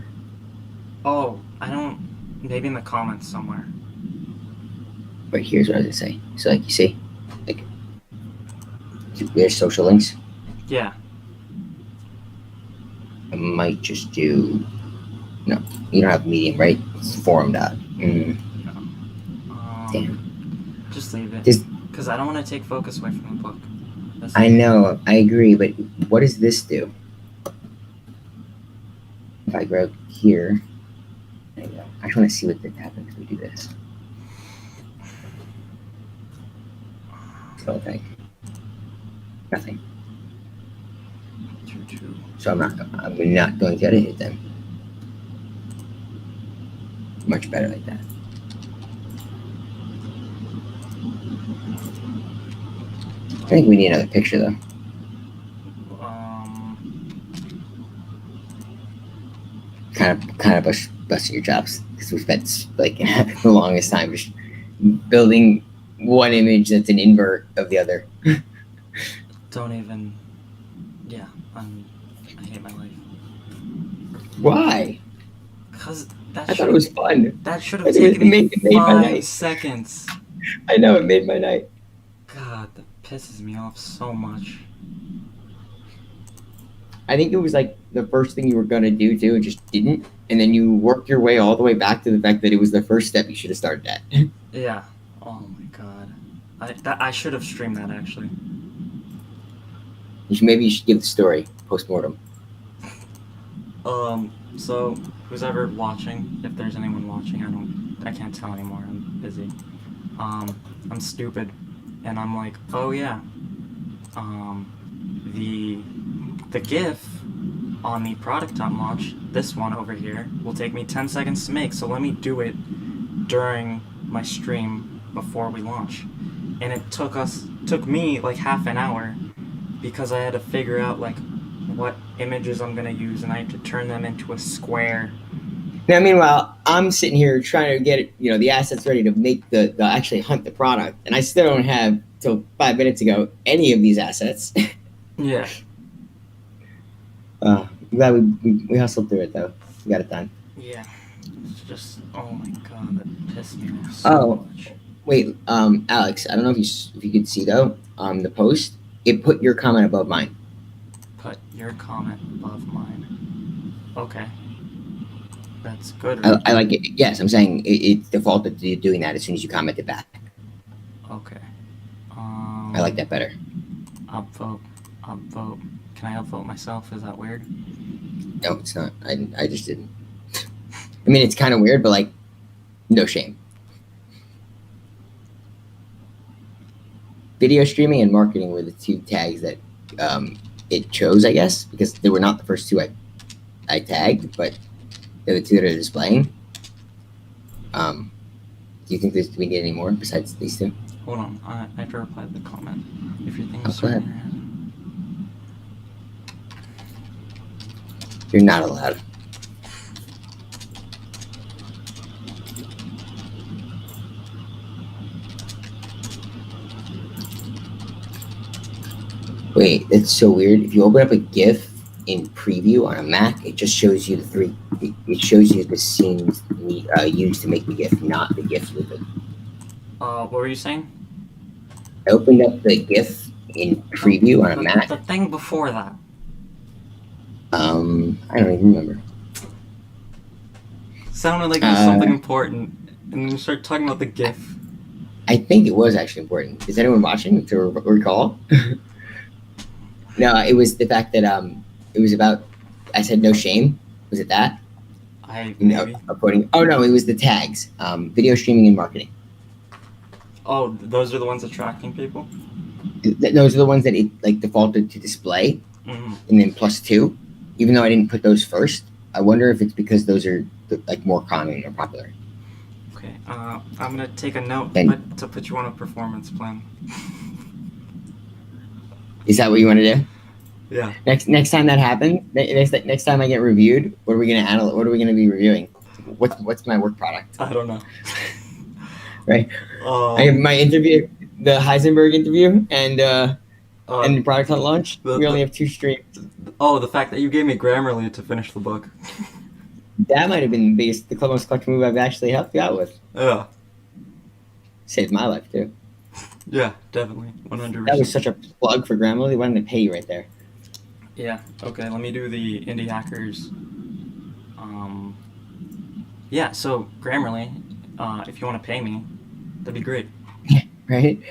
Oh, I don't. Maybe in the comments somewhere. But here's what I was gonna say. So like you see, like there's social links. Yeah. I might just do. No, you don't have Medium, right? It's forum dot. Damn. Just leave it. Just- Because I don't want to take focus away from the book. That's I know, I agree, but what does this do? If I go here, there you go. I just want to see what happens if we do this. So like nothing. Choo-choo. So I'm not going to edit it then. Much better like that. I think we need another picture though. Kind of busting your chops because we spent like the longest time just building one image that's an invert of the other. Don't even. Yeah, I hate my life. Why? Cause I thought it was fun. that should have It taken me made my 5 night. seconds. I know, it made my night. God, that pisses me off so much. I think it was like the first thing you were gonna do too, and just didn't, and then you worked your way all the way back to the fact that it was the first step you should have started at. Yeah. Oh my god. I should have streamed that actually. Maybe you should give the story post-mortem. So who's ever watching, if there's anyone watching, I can't tell anymore. I'm busy. I'm stupid, and I'm like, oh yeah. The GIF on the product.launch, this one over here, will take me 10 seconds to make. So let me do it during my stream before we launch. And it took me like half an hour because I had to figure out like what images I'm gonna use, and I had to turn them into a square. Now, meanwhile, I'm sitting here trying to get the assets ready to make the actually hunt the product, and I still don't have till 5 minutes ago any of these assets. Yeah. I'm glad we hustled through it though. We got it done. Yeah. It's just, oh my god, that pissed me off so Oh. much. Wait, Alex, I don't know if you could see though, the post, it put your comment above mine. Put your comment above mine. Okay. That's good. I like it. Yes, I'm saying it defaulted to doing that as soon as you commented back. Okay. I like that better. Upvote. Can I upvote myself? Is that weird? No, it's not. I just didn't. I mean, it's kind of weird, but like, no shame. Video streaming and marketing were the two tags that it chose, I guess, because they were not the first two I tagged, but they're the two that are displaying. Do you think we need any more besides these two? Hold on. I have to reply to the comment. If your thing Oh, is go ahead. in your head. You're not allowed. Wait, that's so weird. If you open up a GIF in preview on a Mac, it just shows you the three. It shows you the scenes used to make the GIF, not the GIF loop. What were you saying? I opened up the GIF in preview on a Mac. The thing before that. I don't even remember. Sounded like it was something important, and then you start talking about the GIF. I think it was actually important. Is anyone watching to recall? No, it was the fact that it was about I said no shame. Was it that? Maybe. According. Oh no, it was the tags. Video streaming and marketing. Oh, those are the ones attracting people. Those are the ones that it like defaulted to display, Mm-hmm. and then +2. Even though I didn't put those first, I wonder if it's because those are like more common or popular. Okay. I'm gonna take a note to put you on a performance plan. Is that what you want to do? Yeah. Next time that happens, next time I get reviewed, what are we gonna analyze? What are we gonna be reviewing? What's my work product? I don't know. Right. I have my interview, the Heisenberg interview, and the product hunt launch. We only have 2 streams. Oh, the fact that you gave me Grammarly to finish the book. That might have been the most clutch move I've actually helped you out with. Yeah. Saved my life too. Yeah, definitely. 100%. That was such a plug for Grammarly. Why didn't they pay you right there? Yeah. Okay. Let me do the indie hackers. Yeah. So Grammarly, if you want to pay me, that'd be great. Right.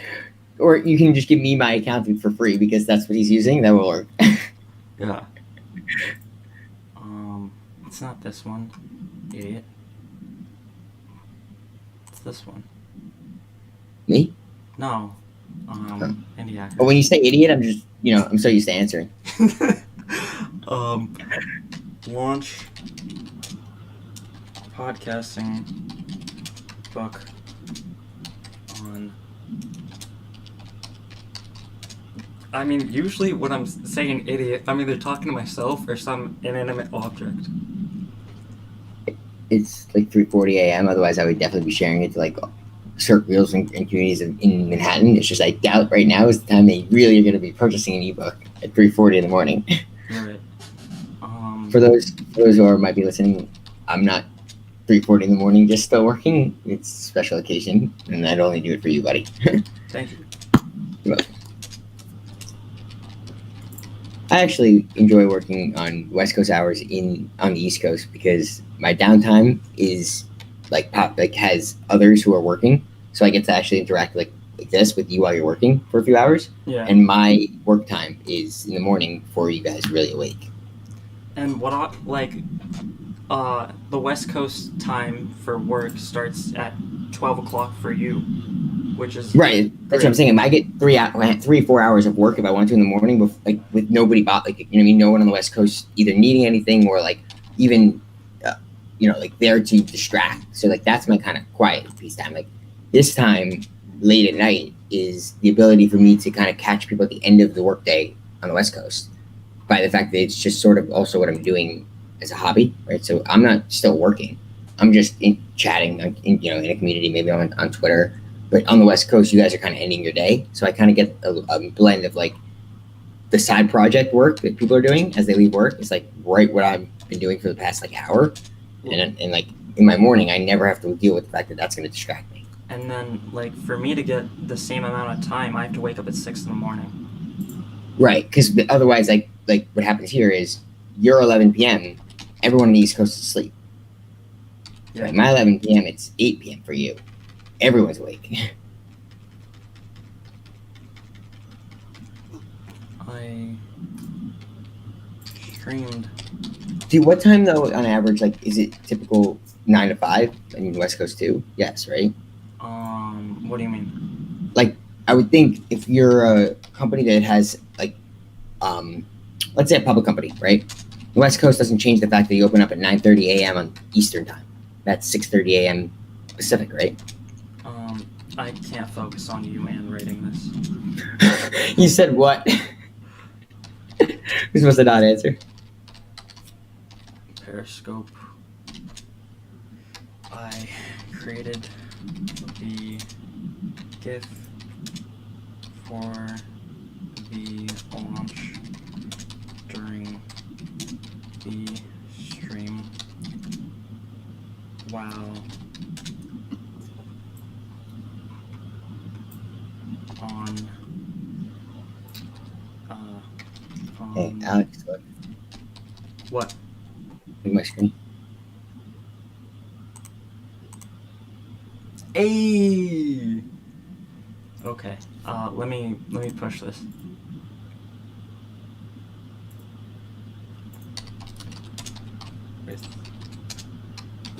Or you can just give me my account for free because that's what he's using. That will work. Yeah. It's not this one, idiot. It's this one. Me? No. Indie hackers. But when you say idiot, I'm just I'm so used to answering. Launch podcasting book on. I mean, usually when I'm saying idiot, I'm either talking to myself or some inanimate object. It's like 3:40 a.m. Otherwise, I would definitely be sharing it to like circles and communities in Manhattan. It's just I doubt right now is the time they really are going to be purchasing an ebook at 3:40 in the morning. Right. For those who might be listening, I'm not 3:40 in the morning just still working. It's a special occasion, and I'd only do it for you, buddy. Thank you. You're welcome. I actually enjoy working on West Coast hours on the East Coast because my downtime is has others who are working, so I get to actually interact like this with you while you're working for a few hours. Yeah. And my work time is in the morning before you guys really awake. And the West Coast time for work starts at 12 o'clock for you, which is right. That's what I'm saying. I get 3-4 hours of work if I want to in the morning, with nobody, no one on the West Coast either needing anything or like even, there to distract. So like that's my kind of quiet peace time. Like this time late at night is the ability for me to kind of catch people at the end of the workday on the West Coast by the fact that it's just sort of also what I'm doing as a hobby, right? So I'm not still working. I'm just chatting, in a community, maybe on Twitter. But on the West Coast, you guys are kind of ending your day. So I kind of get a blend of like the side project work that people are doing as they leave work. It's like right what I've been doing for the past like hour. And like in my morning, I never have to deal with the fact that that's going to distract me. And then like for me to get the same amount of time, I have to wake up at 6 in the morning. Right. Because otherwise, like what happens here is you're 11 p.m. Everyone on the East Coast is asleep. Yeah. Right, my 11 p.m. It's 8 p.m. for you. Everyone's awake. I streamed. Dude, what time though on average? Like, is it typical 9 to 5? I mean, West Coast too. Yes, right. What do you mean? Like, I would think if you're a company that has like, let's say a public company, right? The West Coast doesn't change the fact that you open up at 9:30 a.m. on Eastern time. That's 6:30 a.m. Pacific, right? I can't focus on you and writing this. You said what? You're supposed to not answer. Periscope. I created the GIF for the launch during the stream while Hey, Alex, look what? at my screen. Hey. Okay. Let me push this.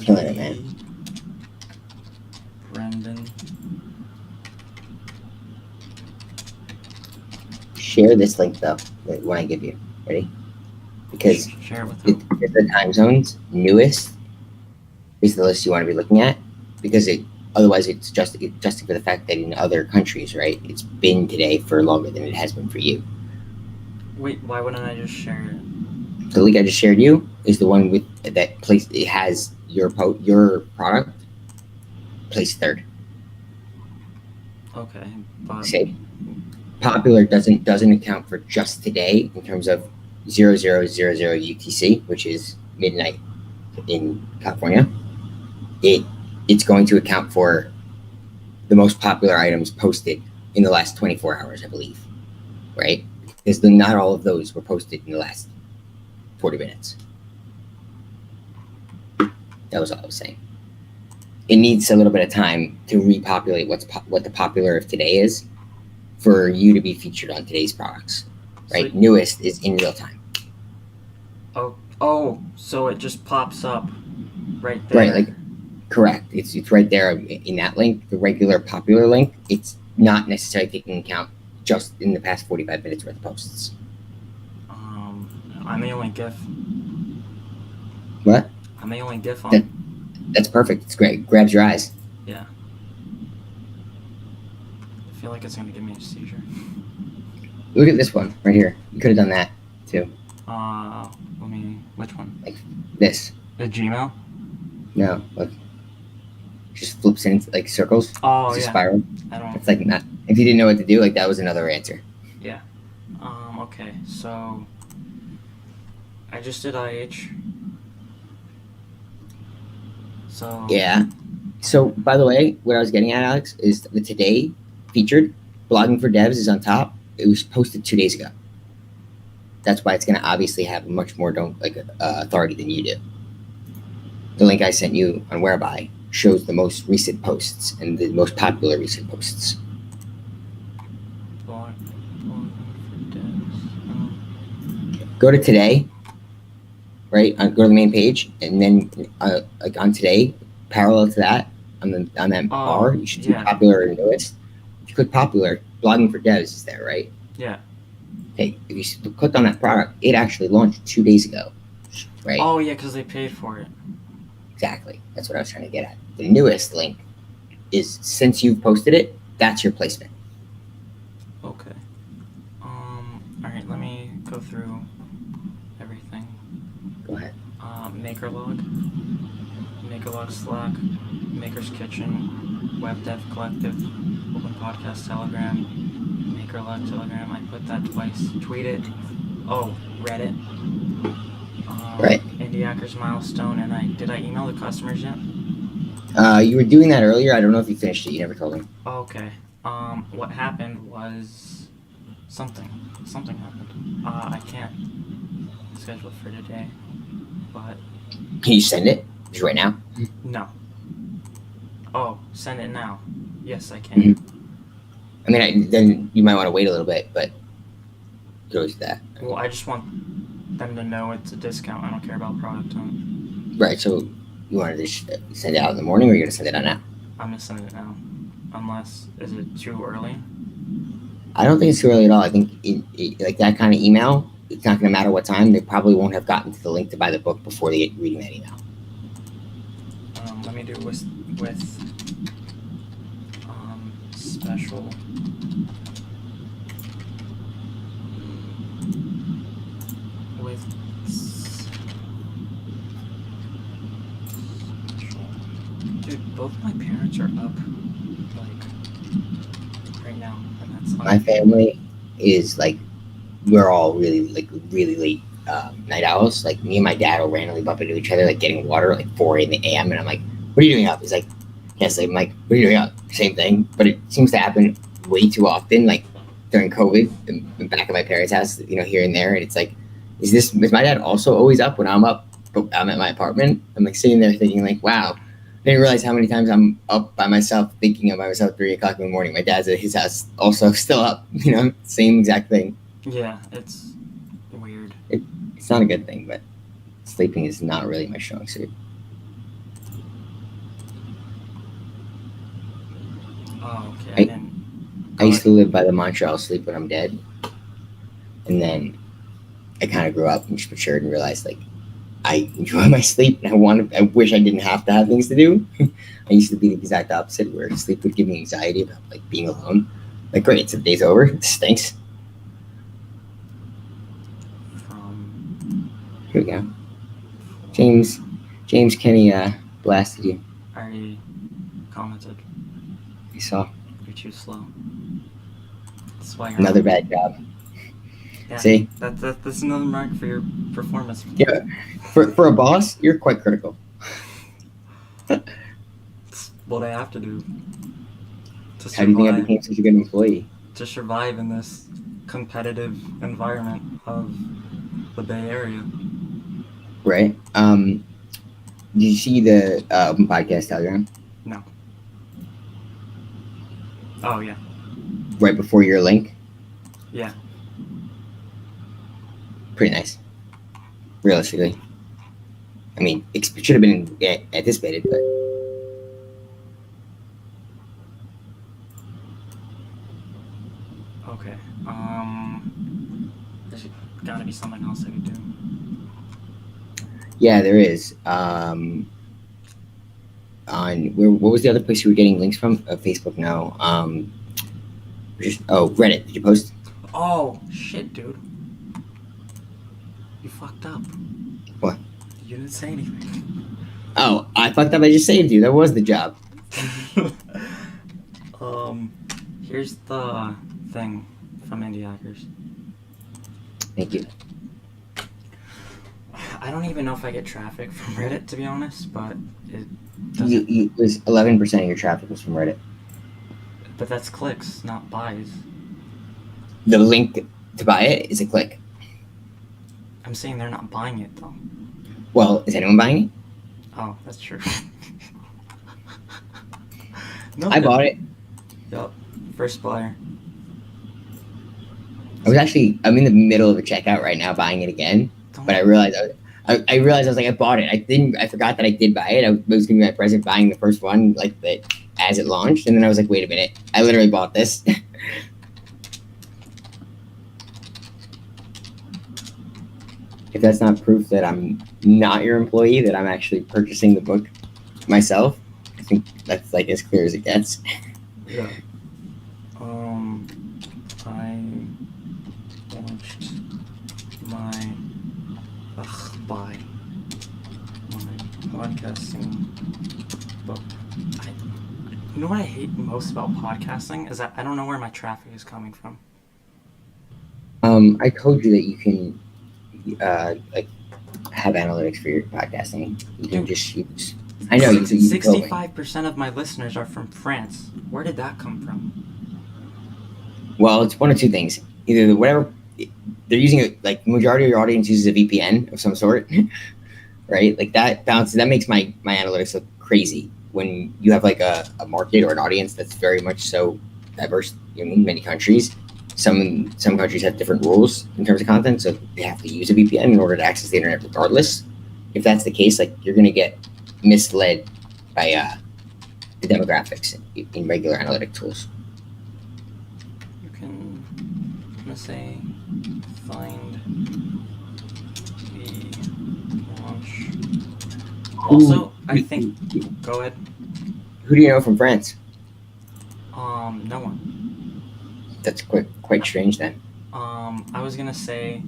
Killing it, man. Brendan. Share this link though when I give you. Ready? Because Share it with who? the time zones newest is the list you want to be looking at, because otherwise it's just for the fact that in other countries, right, it's been today for longer than it has been for you. Wait, why wouldn't I just share it? The link I just shared you is the one with that place. It has your product placed third. Okay, but Say popular doesn't account for just today in terms of 0000 UTC, which is midnight in California. It's going to account for the most popular items posted in the last 24 hours, I believe, right? Because not all of those were posted in the last 40 minutes. That was all I was saying. It needs a little bit of time to repopulate what the popular of today is for you to be featured on today's products, right? So- Newest is in real time. Oh, so it just pops up right there. Right, like correct. It's right there in that link, the regular popular link. It's not necessarily taking account just in the past 45 minutes worth of posts. I'm the only GIF. What? I'm the only GIF on. That's perfect. It's great. Grabs your eyes. Yeah. I feel like it's gonna give me a seizure. Look at this one right here. You could have done that too. Which one? This. The Gmail? No, look. Just flips into like circles. Oh, It's a yeah. spiral. I don't. It's like not. If you didn't know what to do, like that was another answer. Okay, so I just did IH. So Yeah. So, by the way, what I was getting at, Alex, is the today featured blogging for devs is on top. It was posted 2 days ago. That's why it's going to obviously have much more authority than you do. The link I sent you on Whereby shows the most recent posts and the most popular recent posts. blog for devs. Go to today, right? Go to the main page, and then like on today, parallel to that, on that bar, you should see yeah. popular and newest. If you click popular, blogging for devs is there, right? Yeah. Okay, if you click on that product, it actually launched 2 days ago, right? Oh yeah, because they paid for it. Exactly. That's what I was trying to get at. The newest link is since you've posted it, that's your placement. Okay. All right. Let me go through everything. Go ahead. MakerLog, Slack, Maker's Kitchen, Web Dev Collective, Open Podcast Telegram, MakerLog Telegram. I put that twice. Tweet it. Oh, Reddit. Right. Indie Hackers Milestone, and did I email the customers yet? You were doing that earlier. I don't know if you finished it. You never told me. Okay. What happened was something happened. I can't schedule for today, but Can you send it? Just right now? no. Oh, send it now. Yes, I can. I mean, then you might want to wait a little bit, but you could always do that. Well, I just want them to know it's a discount. I don't care about product time. Right, so you wanted to send it out in the morning, or you're going to send it out now? I'm gonna send it now. Unless, is it too early? I don't think it's too early at all. I think like that kind of email, it's not going to matter what time. They probably won't have gotten to the link to buy the book before they get reading that email. Let me do with special. With special. Dude, both my parents are up, like, right now, and that's My family is like, we're all really late night owls. Like me and my dad will randomly bump into each other, like getting water, like 4 a.m. And I'm like, "What are you doing up?" He's like, "Can't sleep." I'm like, "What are you doing up?" Same thing, but it seems to happen way too often. Like during COVID, in back at my parents' house, here and there, and it's like, is my dad also always up when I'm up? But I'm at my apartment. I'm like sitting there thinking, like, wow. I didn't realize how many times I'm up by myself, thinking of myself 3 o'clock in the morning. My dad's at his house, also still up. Same exact thing. Yeah, it's weird. It's not a good thing, but sleeping is not really my strong suit. Oh, okay. I I- didn't. I used to live by the mantra, I'll sleep when I'm dead. And then I kind of grew up and just matured and realized, like, I enjoy my sleep and I wish I didn't have to have things to do. I used to be the exact opposite where sleep would give me anxiety about, like, being alone. Like, great, so the day's over. It stinks. From. Here we go. James Kenny blasted you. I already commented. I saw. You're too slow. That's why you're Another on. bad job. Yeah. See? That's another mark for your performance. Yeah. For a boss, you're quite critical. It's what I have to do to How do you think I survive. became such a good employee? To survive in this competitive environment of the Bay Area. Right? Did you see the open podcast Telegram? No. Oh yeah. Right before your link? Yeah. Pretty nice. Realistically. I mean, it should have been anticipated, but Okay. There's gotta be something else I could do. yeah, there is. On what was the other place you were getting links from? Facebook, no. Reddit. Did you post? Oh shit, dude. You fucked up. What? You didn't say anything. Oh, I fucked up. I just saved you. That was the job. Here's the thing from Indie Hackers. Thank you. I don't even know if I get traffic from Reddit, to be honest, but it doesn't. You was 11% of your traffic was from Reddit. But that's clicks, not buys. The link to buy it is a click. I'm saying they're not buying it though. Well, is anyone buying it? Oh, that's true. No, I bought it. Yup. First buyer. I'm in the middle of a checkout right now buying it again, Don't but I realized I realized I was like, I bought it. I forgot that I did buy it. I was gonna be my present buying the first one like that as it launched, and then I was like, wait a minute, I literally bought this. If that's not proof that I'm not your employee, that I'm actually purchasing the book myself, I think that's like as clear as it gets. Yeah. I launched my buy my podcasting book. You know what I hate most about podcasting is that I don't know where my traffic is coming from. I told you that you can like have analytics for your podcasting. You can just use. I know you. 65% of my listeners are from France. Where did that come from? Well, it's one of two things. Either whatever they're using it, like the majority of your audience uses a VPN of some sort, right? Like that bounces. That makes my analytics look crazy when you have like a market or an audience that's very much so diverse in many countries. Some countries have different rules in terms of content, so they have to use a VPN in order to access the internet regardless. If that's the case, like you're gonna get misled by the demographics in regular analytic tools. You can, I'm gonna say, find the launch. Also, I think, go ahead. Who do you know from France? No one. That's quite strange then. I was gonna say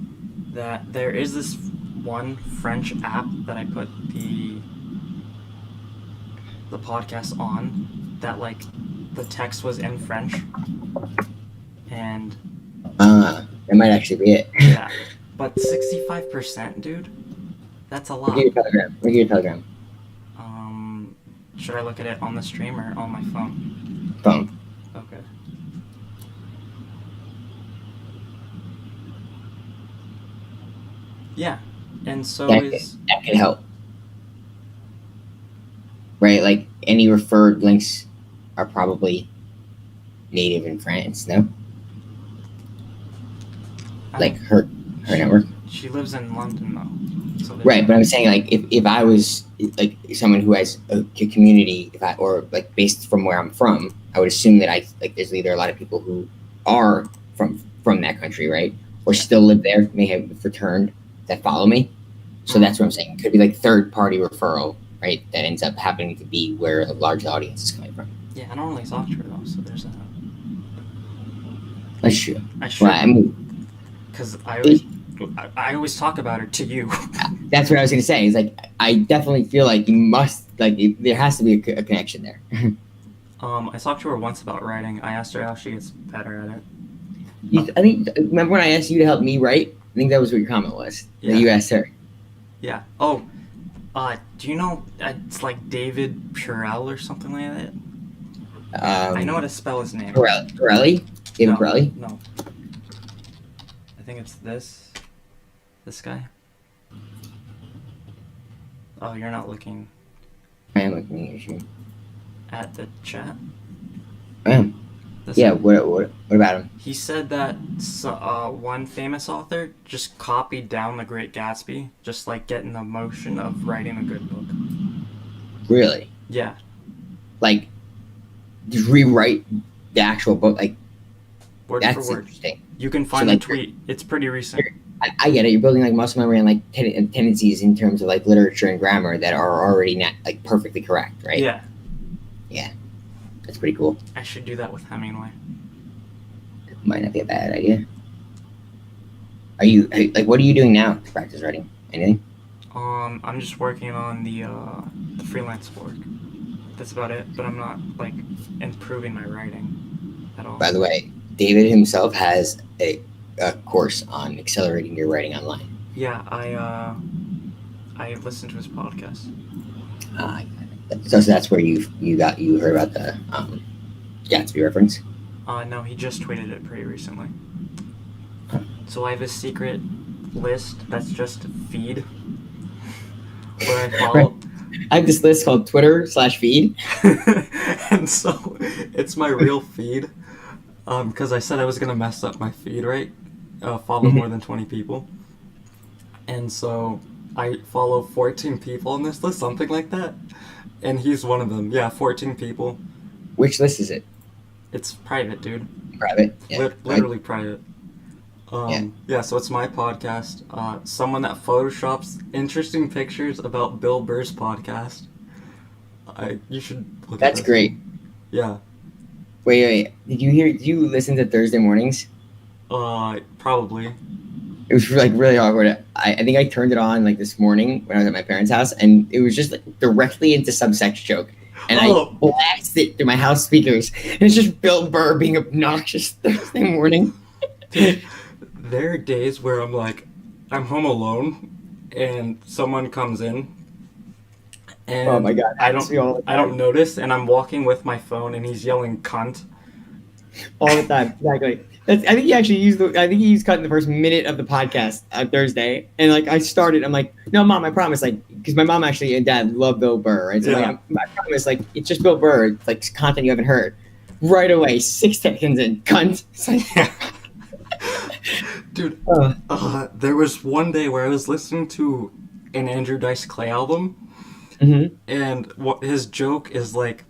that there is this one French app that I put the podcast on that like the text was in French and That might actually be it. yeah, but 65%, dude, that's a lot. Look at your Telegram. Should I look at it on the stream or on my phone? Phone. Okay. Yeah, and so That can help. Right, like any referred links are probably native in France, no? Like her network. She lives in London though. So there's Right, but I'm saying like if I was like someone who has a community, or like based from where I'm from, I would assume that there's either a lot of people who are from that country, right, or Yeah. still live there, may have returned, that follow me. So that's what I'm saying. It could be like third party referral, right? That ends up happening to be where a large audience is coming from. Yeah, I don't really talk to her though, so there's that. That's true. I should, Well, I mean, because I always talk about her to you. that's what I was gonna say. Is like I definitely feel like you must there has to be a connection there. I talked to her once about writing. I asked her how she gets better at it. I think remember when I asked you to help me write? I think that was what your comment was. Yeah. That you asked her. Yeah. Oh, do you know it's like David Purell or something like that? I know how to spell his name. Pirelli? David No, Pirelli? No. I think it's this guy. Oh, you're not looking I am looking at you. at the chat? I am. This Yeah, guy? what about him? He said that one famous author just copied down The Great Gatsby, just like getting the motion of writing a good book. Really? Yeah. Like, just rewrite the actual book? Like, Word that's for word. interesting. You can find like, the tweet. It's pretty recent. I get it. You're building like muscle memory and like tendencies in terms of like literature and grammar that are already not like perfectly correct, right? Yeah. That's pretty cool. I should do that with Hemingway. Might not be a bad idea. Are you like what are you doing now to practice writing? Anything? I'm just working on the freelance work. That's about it. But I'm not like improving my writing at all. By the way, David himself has a course on accelerating your writing online. Yeah, I listened to his podcast. So that's where you heard about the Gatsby reference. No, he just tweeted it pretty recently. Huh. So I have a secret list that's just feed where I follow. I have this list called Twitter/feed. And so it's my real feed. Because I said I was gonna mess up my feed, right? Follow more than 20 people. And so I follow 14 people on this list, something like that. And he's one of them. Yeah, 14 people. Which list is it? It's private, dude. Private. Yeah. Literally private. Yeah, so it's my podcast. Someone that photoshops interesting pictures about Bill Burr's podcast. You should look at That's this. great. Yeah. Wait. Did you listen to Thursday mornings? Probably. It was like really awkward. I think I turned it on like this morning when I was at my parents' house, and it was just like directly into some sex joke. And I blasted it through my house speakers. And it's just Bill Burr being obnoxious Thursday morning. There are days where I'm like, I'm home alone, and someone comes in, and Oh my God. I happens to me all the don't time. notice, and I'm walking with my phone, and he's yelling "cunt." All the time. Exactly. I think he actually used cut in the first minute of the podcast on Thursday, and like I started, I'm like, no, Mom, I promise, like, because my mom actually and Dad love Bill Burr, right? So Yeah. like, I promise, like, it's just Bill Burr, it's like content you haven't heard. Right away, 6 seconds in, cunt. It's like, Dude, there was one day where I was listening to an Andrew Dice Clay album, Mhm. and what his joke is like,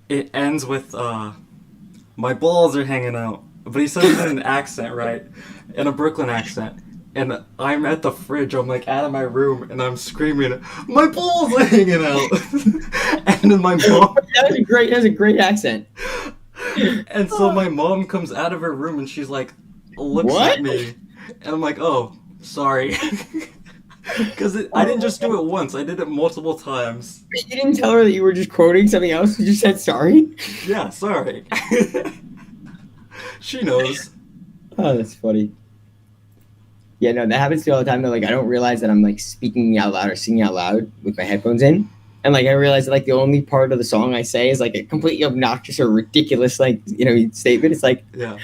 it ends with my balls are hanging out, but he says it in an accent, right? In a Brooklyn accent. And I'm at the fridge, I'm like out of my room, and I'm screaming, my balls are hanging out. And then my mom, that was a great accent. and so my mom comes out of her room and she's like, looks What? at me, and I'm like, oh, sorry. Because I didn't just do it once, I did it multiple times. You didn't tell her that you were just quoting something else? You just said sorry? Yeah, sorry. She knows. Oh, that's funny. Yeah, no, that happens to me all the time though. Like I don't realize that I'm like speaking out loud or singing out loud with my headphones in. And like I realize that like the only part of the song I say is like a completely obnoxious or ridiculous like, statement. It's like Yeah.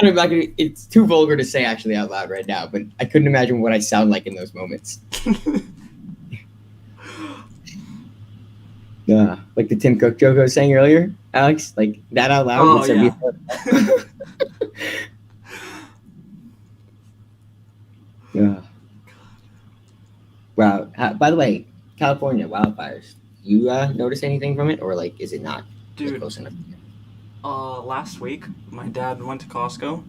I don't know, it's too vulgar to say actually out loud right now, but I couldn't imagine what I sound like in those moments. Yeah, like the Tim Cook joke I was saying earlier, Alex, like that out loud. Oh, would serve yeah. Yeah. Wow. By the way, California wildfires. You notice anything from it, or like, is it not Dude, close enough? last week my dad went to Costco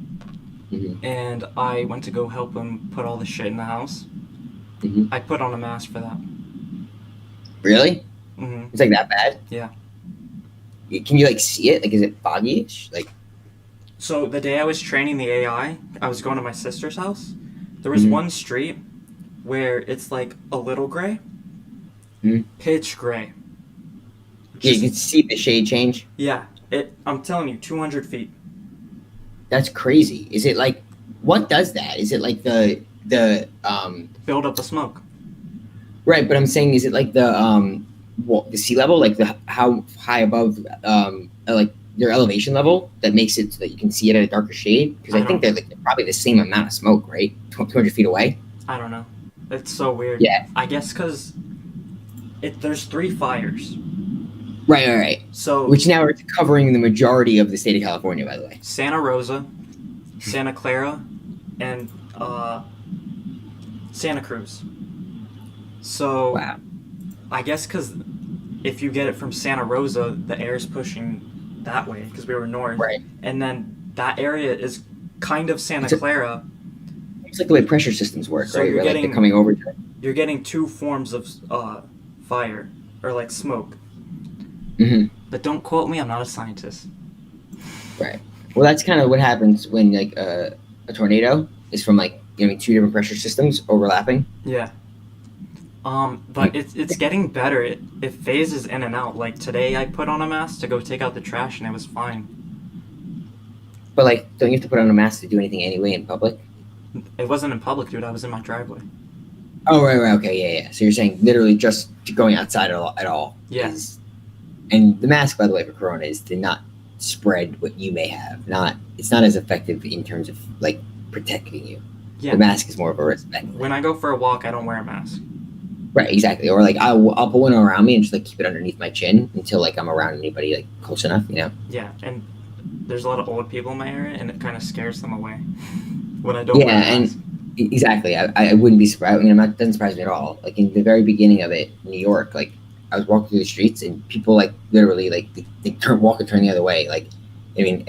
Mm-hmm. and I went to go help him put all the shit in the house. Mm-hmm. I put on a mask for that. Really? hmm It's like that bad? Yeah. Can you like see it? Like, is it foggy-ish? Like, So the day I was training the AI, I was going to my sister's house. There was Mhm. one street where it's like a little gray, Mhm. pitch gray. yeah, you Just- can see the shade change. yeah, I'm telling you, 200 feet. That's crazy. Is it like, what does that? Is it like the Build up the smoke. right? But I'm saying, is it like the sea level, like the how high above like their elevation level that makes it so that you can see it at a darker shade? Because I think they're like probably the same amount of smoke, right? 200 feet away. I don't know. It's so weird. Yeah. I guess because there's 3 fires. Right. So Which now are covering the majority of the state of California, by the way. Santa Rosa, Santa Clara, and Santa Cruz. So Wow. I guess because if you get it from Santa Rosa, the air's pushing that way because we were north. Right. And then that area is kind of Santa It's a- Clara. It's like the way pressure systems work, So right? you're Where like getting- they're coming over to it. You're getting 2 forms of fire or like smoke. hmm But don't quote me, I'm not a scientist. Right. Well, that's kind of what happens when like a tornado is from like two different pressure systems overlapping. Yeah. But it's getting better. It phases in and out. Like today I put on a mask to go take out the trash and it was fine. But like, don't you have to put on a mask to do anything anyway in public? It wasn't in public, dude. I was in my driveway. Oh, right. Okay, yeah. So you're saying literally just going outside at all. Yeah. And the mask, by the way, for Corona is to not spread what you may have. It's not as effective in terms of like protecting you. Yeah. The mask is more of a respect. When I go for a walk, I don't wear a mask. Right, exactly. Or like I'll put one around me and just like keep it underneath my chin until like I'm around anybody like close enough, Yeah, and there's a lot of old people in my area, and it kind of scares them away when I don't Yeah, wear a and mask. exactly. I wouldn't be surprised. I mean, doesn't surprise me at all. Like in the very beginning of it, New York, like I was walking through the streets and people like literally like they turn the other way. Like, I mean,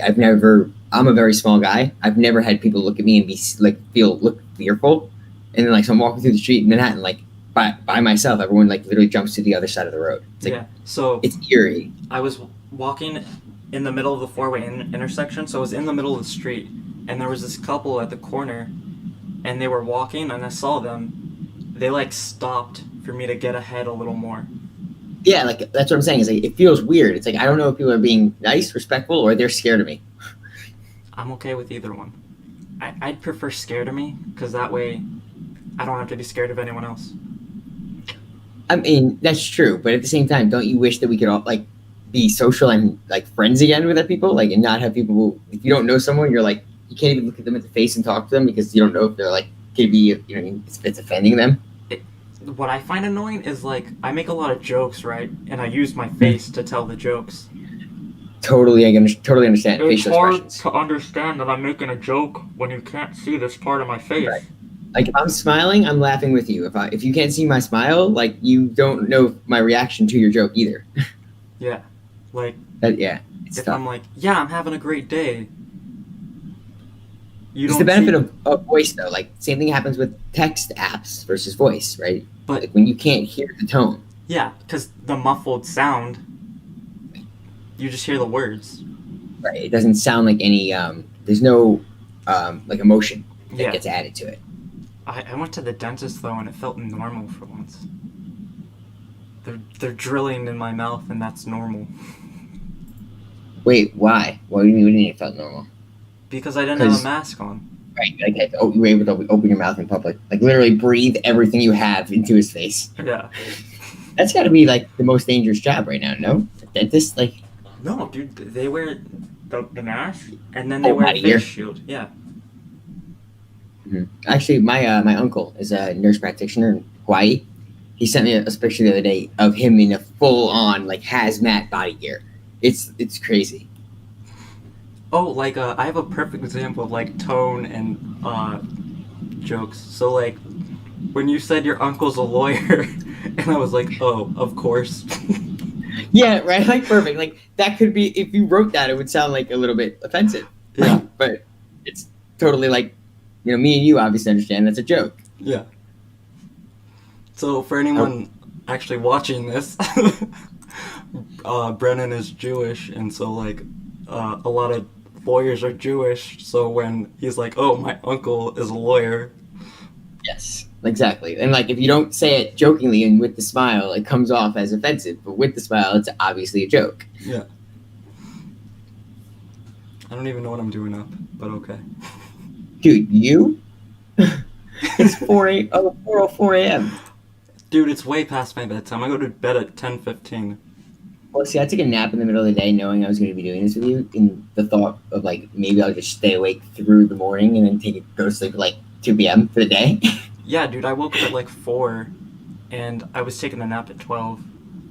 I'm a very small guy. I've never had people look at me and be like look fearful. And then like so I'm walking through the street in Manhattan, like by myself, everyone like literally jumps to the other side of the road. It's like, Yeah, so it's eerie. I was walking in the middle of the 4-way intersection, so I was in the middle of the street, and there was this couple at the corner, and they were walking, and I saw them. They like stopped for me to get ahead a little more. Yeah, like that's what I'm saying. Is like it feels weird. It's like I don't know if people are being nice, respectful, or they're scared of me. I'm okay with either one. I'd prefer scared of me, because that way I don't have to be scared of anyone else. I mean, that's true, but at the same time, don't you wish that we could all like be social and like friends again with other people, like, and not have people who, if you don't know someone, you're like, you can't even look at them in the face and talk to them because you don't know if they're like could be, you know what I mean, if it's offending them. What I find annoying is like I make a lot of jokes, right? And I use my face to tell the jokes. Totally, I can totally understand It's facial hard expressions. to understand that I'm making a joke when you can't see this part of my face. Right. Like if I'm smiling, I'm laughing with you. If you can't see my smile, like you don't know my reaction to your joke either. Yeah. Like It's if tough. I'm like, yeah, I'm having a great day. You It's don't the benefit see- of voice though. Like same thing happens with text apps versus voice, right? But- like when you can't hear the tone. Yeah, because the muffled sound, you just hear the words. Right. It doesn't sound like any there's no like emotion that Yeah. gets added to it. I went to the dentist though, and it felt normal for once. They're drilling in my mouth, and that's normal Wait, why? What do you mean it felt normal? because I didn't have 'Cause- a mask on. Right. Like you were able to open your mouth in public. Like literally breathe everything you have into his face. Yeah. That's gotta be like the most dangerous job right now, no? A dentist, like No, dude, they wear the mask, and then they Oh, wear a out of face here. shield. Yeah. Actually, my uncle is a nurse practitioner in Hawaii. He sent me a picture the other day of him in a full on like hazmat body gear. It's crazy. Oh, like I have a perfect example of like tone and jokes. So like when you said your uncle's a lawyer, and I was like, oh, of course. Yeah, right. Like perfect. Like that could be if you wrote that, it would sound like a little bit offensive. Yeah. But it's totally like, me and you obviously understand that's a joke. Yeah. So for anyone actually watching this, Brennan is Jewish, and so like a lot of lawyers are Jewish. So when he's like, "Oh, my uncle is a lawyer," Yes, exactly. And like if you don't say it jokingly and with the smile, it comes off as offensive. But with the smile, it's obviously a joke. yeah. I don't even know what I'm doing up, but okay. Dude, you? It's 4:04 a.m. Dude, it's way past my bedtime. I go to bed at 10:15. Well, see, I took a nap in the middle of the day knowing I was going to be doing this with you, in the thought of, like, maybe I'll just stay awake through the morning and then go to sleep at, like, 2 p.m. for the day. Yeah, dude, I woke up at like 4, and I was taking a nap at 12,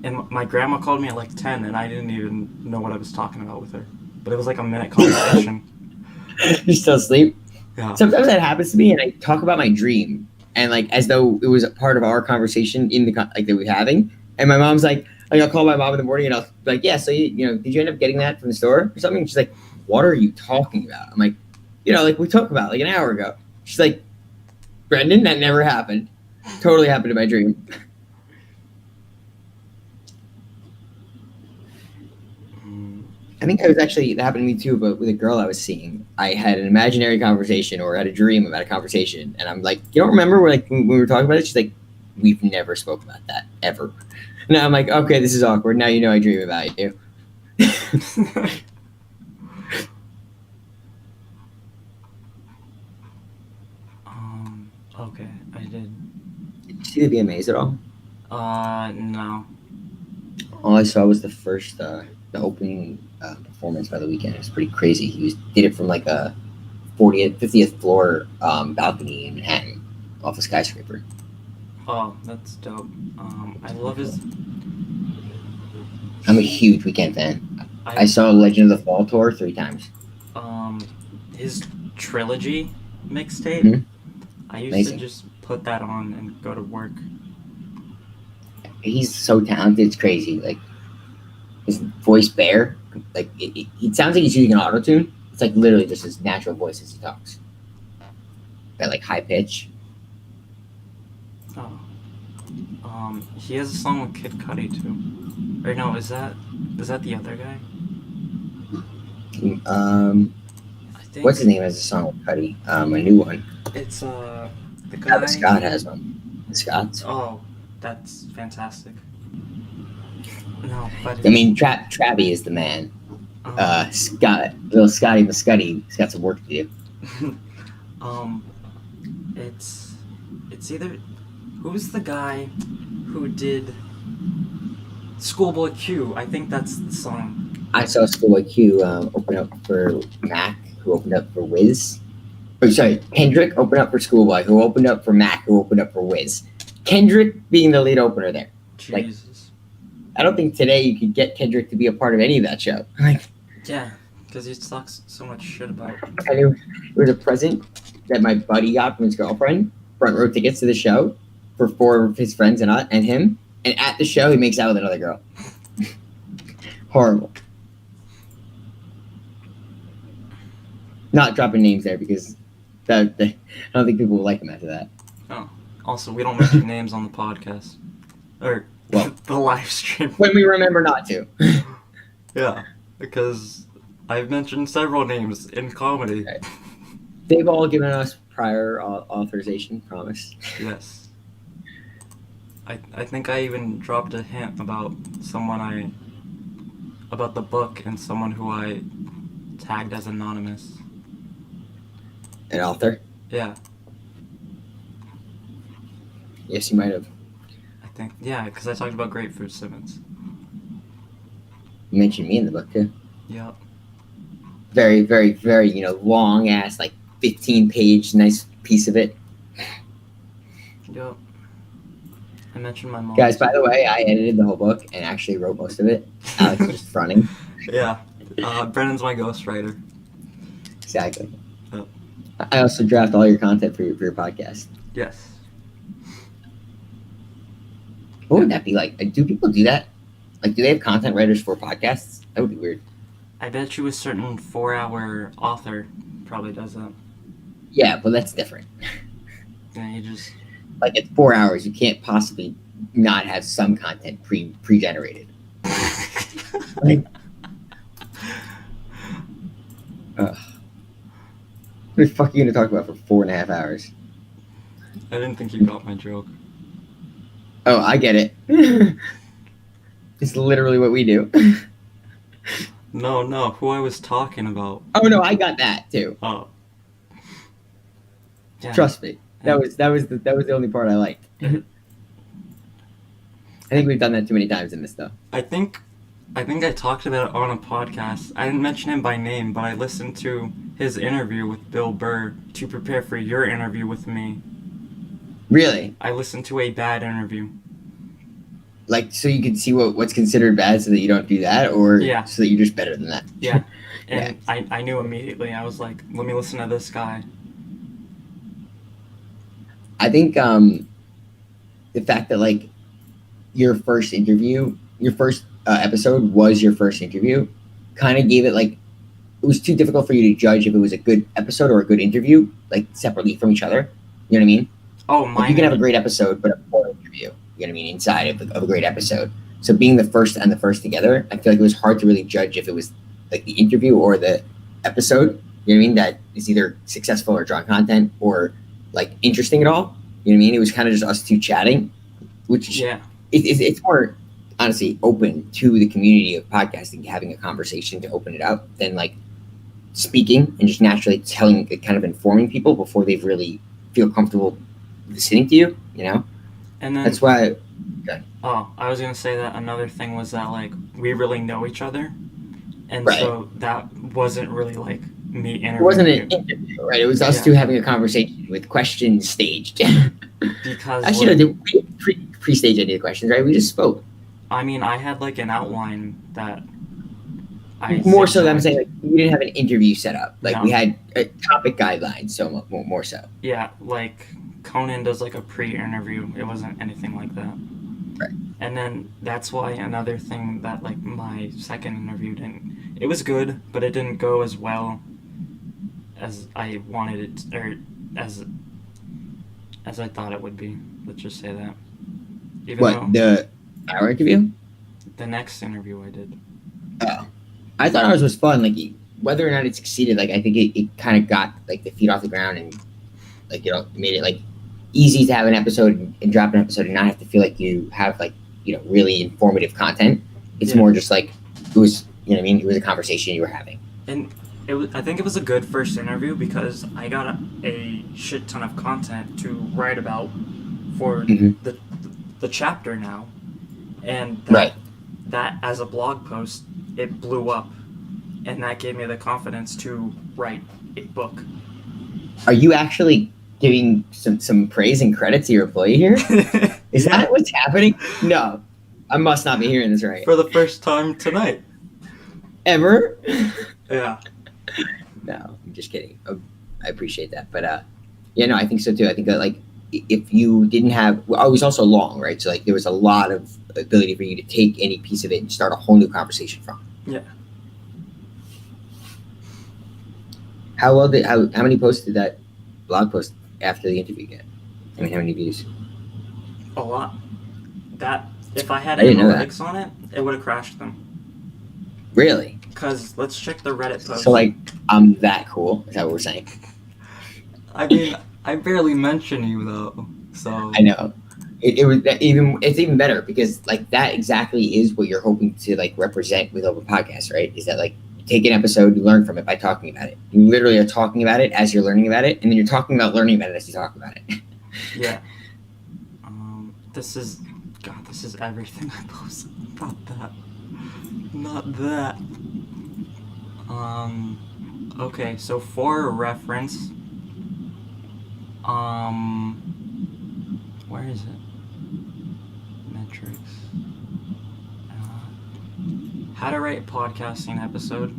and my grandma called me at like 10, and I didn't even know what I was talking about with her. But it was like a minute conversation. You're still asleep? Yeah. Sometimes that happens to me, and I talk about my dream, and, like, as though it was a part of our conversation in the that we're having, and my mom's like, I'll call my mom in the morning and I'll be like, yeah, so did you end up getting that from the store or something? And she's like, what are you talking about? I'm like, like we talked about like an hour ago. She's like, Brendan, that never happened. Totally happened in my dream. I think it happened to me too, but with a girl I was seeing. I had an imaginary conversation or had a dream about a conversation. And I'm like, you don't remember when we were talking about it? She's like, we've never spoke about that ever. Now I'm like, okay, this is awkward. Now I dream about you. Okay, I did. Did you see the VMAs at all? No. All I saw was the opening performance by The Weeknd. It was pretty crazy. He did it from like a 50th floor balcony in Manhattan off a skyscraper. Oh, that's dope. I love his... I'm a huge Weeknd fan. I saw Legend of the Fall tour 3 times. His trilogy mixtape. Mm-hmm. I used Amazing. to just put that on and go to work. He's so talented, it's crazy. Like his voice bare, like it sounds like he's using an auto-tune. It's like literally just his natural voice as he talks. That like high pitch. Oh. He has a song with Kid Cudi too. Or no, is that the other guy? I think What's his name has a song with Cudi? A new one. it's the guy. Travis Scott has one. Scott's. Oh, that's fantastic. No, but I mean, Travi is the man. Scott, little Scotty Muscuddy, has got some work to do. it's either who's the guy who did Schoolboy Q? I think that's the song. I saw Schoolboy Q open up for Mac, who opened up for Wiz. Oh, sorry, Kendrick opened up for Schoolboy, who opened up for Mac, who opened up for Wiz. Kendrick being the lead opener there. Jesus. I don't think today you could get Kendrick to be a part of any of that show. Yeah, because he talks so much shit about. There was a present that my buddy got from his girlfriend, front row tickets to the show for 4 of his friends and him. And at the show, he makes out with another girl. Horrible. Not dropping names there because I don't think people will like him after that. Oh, also, we don't mention names on the podcast. Or the live stream. When we remember not to. Yeah, because I've mentioned several names in comedy. Right. They've all given us prior authorization, promise. Yes. I think I even dropped a hint about about the book and someone who I tagged as anonymous. An author? Yeah, Yes, you might have. I think. Yeah, because I talked about Grapefruit Simmons. You mentioned me in the book, too. Yep. Very, very, very, long ass, like 15-page, nice piece of it. Yep. I mentioned my mom. Guys, by the way, I edited the whole book and actually wrote most of it. Alex was just fronting. Yeah. Brennan's my ghostwriter. Exactly. Yep. I also draft all your content for your podcast. Yes. What would that be like? Do people do that? Like, do they have content writers for podcasts? That would be weird. I bet you a certain 4-hour author probably does that. Yeah, but that's different. Yeah, you just Like, it's 4 hours. You can't possibly not have some content pre-generated. Like, what the fuck are you gonna talk about for 4.5 hours? I didn't think you got my joke. Oh, I get it. It's literally what we do. No, who I was talking about. Oh no, I got that too. Oh. Yeah. Trust me. That was the only part I liked. I think we've done that too many times in this stuff. I think I talked about it on a podcast. I didn't mention him by name, but I listened to his interview with Bill Burr to prepare for your interview with me. Really? I listened to a bad interview. Like, so you can see what's considered bad so that you don't do that, or Yeah. so that you're just better than that? Yeah. And I knew immediately. I was like, let me listen to this guy. I think the fact that, like, your first episode was your first interview kind of gave it, like, it was too difficult for you to judge if it was a good episode or a good interview, like, separately from each other. You know what I mean? Oh, Like, you can have a great episode, but a poor interview. You know what I mean? Inside of a great episode. So being the first together, I feel like it was hard to really judge if it was like the interview or the episode. You know what I mean? That is either successful or drawing content or like interesting at all. You know what I mean? It was kind of just us two chatting, which it's more honestly open to the community of podcasting, having a conversation to open it up than like speaking and just naturally telling, kind of informing people before they've really feel comfortable listening to you. You know? And then That's why. Oh, I was gonna say that another thing was that like we really know each other, and Right. so that wasn't really like me interviewing. It wasn't you an interview, right? It was us two having a conversation with questions staged. because Actually, like, no, we pre-staged any of the questions, right? We just spoke. I mean, I had like an outline that More so than I'm saying, like, we didn't have an interview set up. Like, No. we had a topic guidelines, so more so. Yeah, like Conan does like a pre-interview. It wasn't anything like that. Right. And then that's why another thing that like my second interview didn't. It was good, but it didn't go as well as I wanted it, or as I thought it would be. Let's just say that. Even though Our interview? the next interview I did. Oh, I thought ours was fun. Like, whether or not it succeeded, like, I think it kind of got like the feet off the ground and like, you know, made it like easy to have an episode and drop an episode and not have to feel like you have like, you know, really informative content. It's more just like it was, you know what I mean? It was a conversation you were having. And I think it was a good first interview because I got a shit ton of content to write about for the chapter now, and that as a blog post it blew up, and that gave me the confidence to write a book. Are you actually giving some praise and credit to your employee here? Is that what's happening? No, I must not be hearing this right. For the first time tonight. Ever? Yeah. No, I'm just kidding. I appreciate that, but yeah, no, I think so too. I think that like if you didn't have, well, it was also long, right? So like there was a lot of ability for you to take any piece of it and start a whole new conversation from. Yeah. How many posts did that blog post after the interview get? I mean, how many views? A lot. That if I had I didn't know analytics on it, it would have crashed them. Really? Because let's check the Reddit post. So like, I'm that cool. Is that what we're saying? I mean, I barely mention you though, so. I know. It's even better because like that exactly is what you're hoping to like represent with Open Podcasts, right? Is that like you take an episode, you learn from it by talking about it. You literally are talking about it as you're learning about it, and then you're talking about learning about it as you talk about it. Yeah. This is everything I post. Not that. Okay, so for reference, where is it? Metrics. How to write a podcasting episode.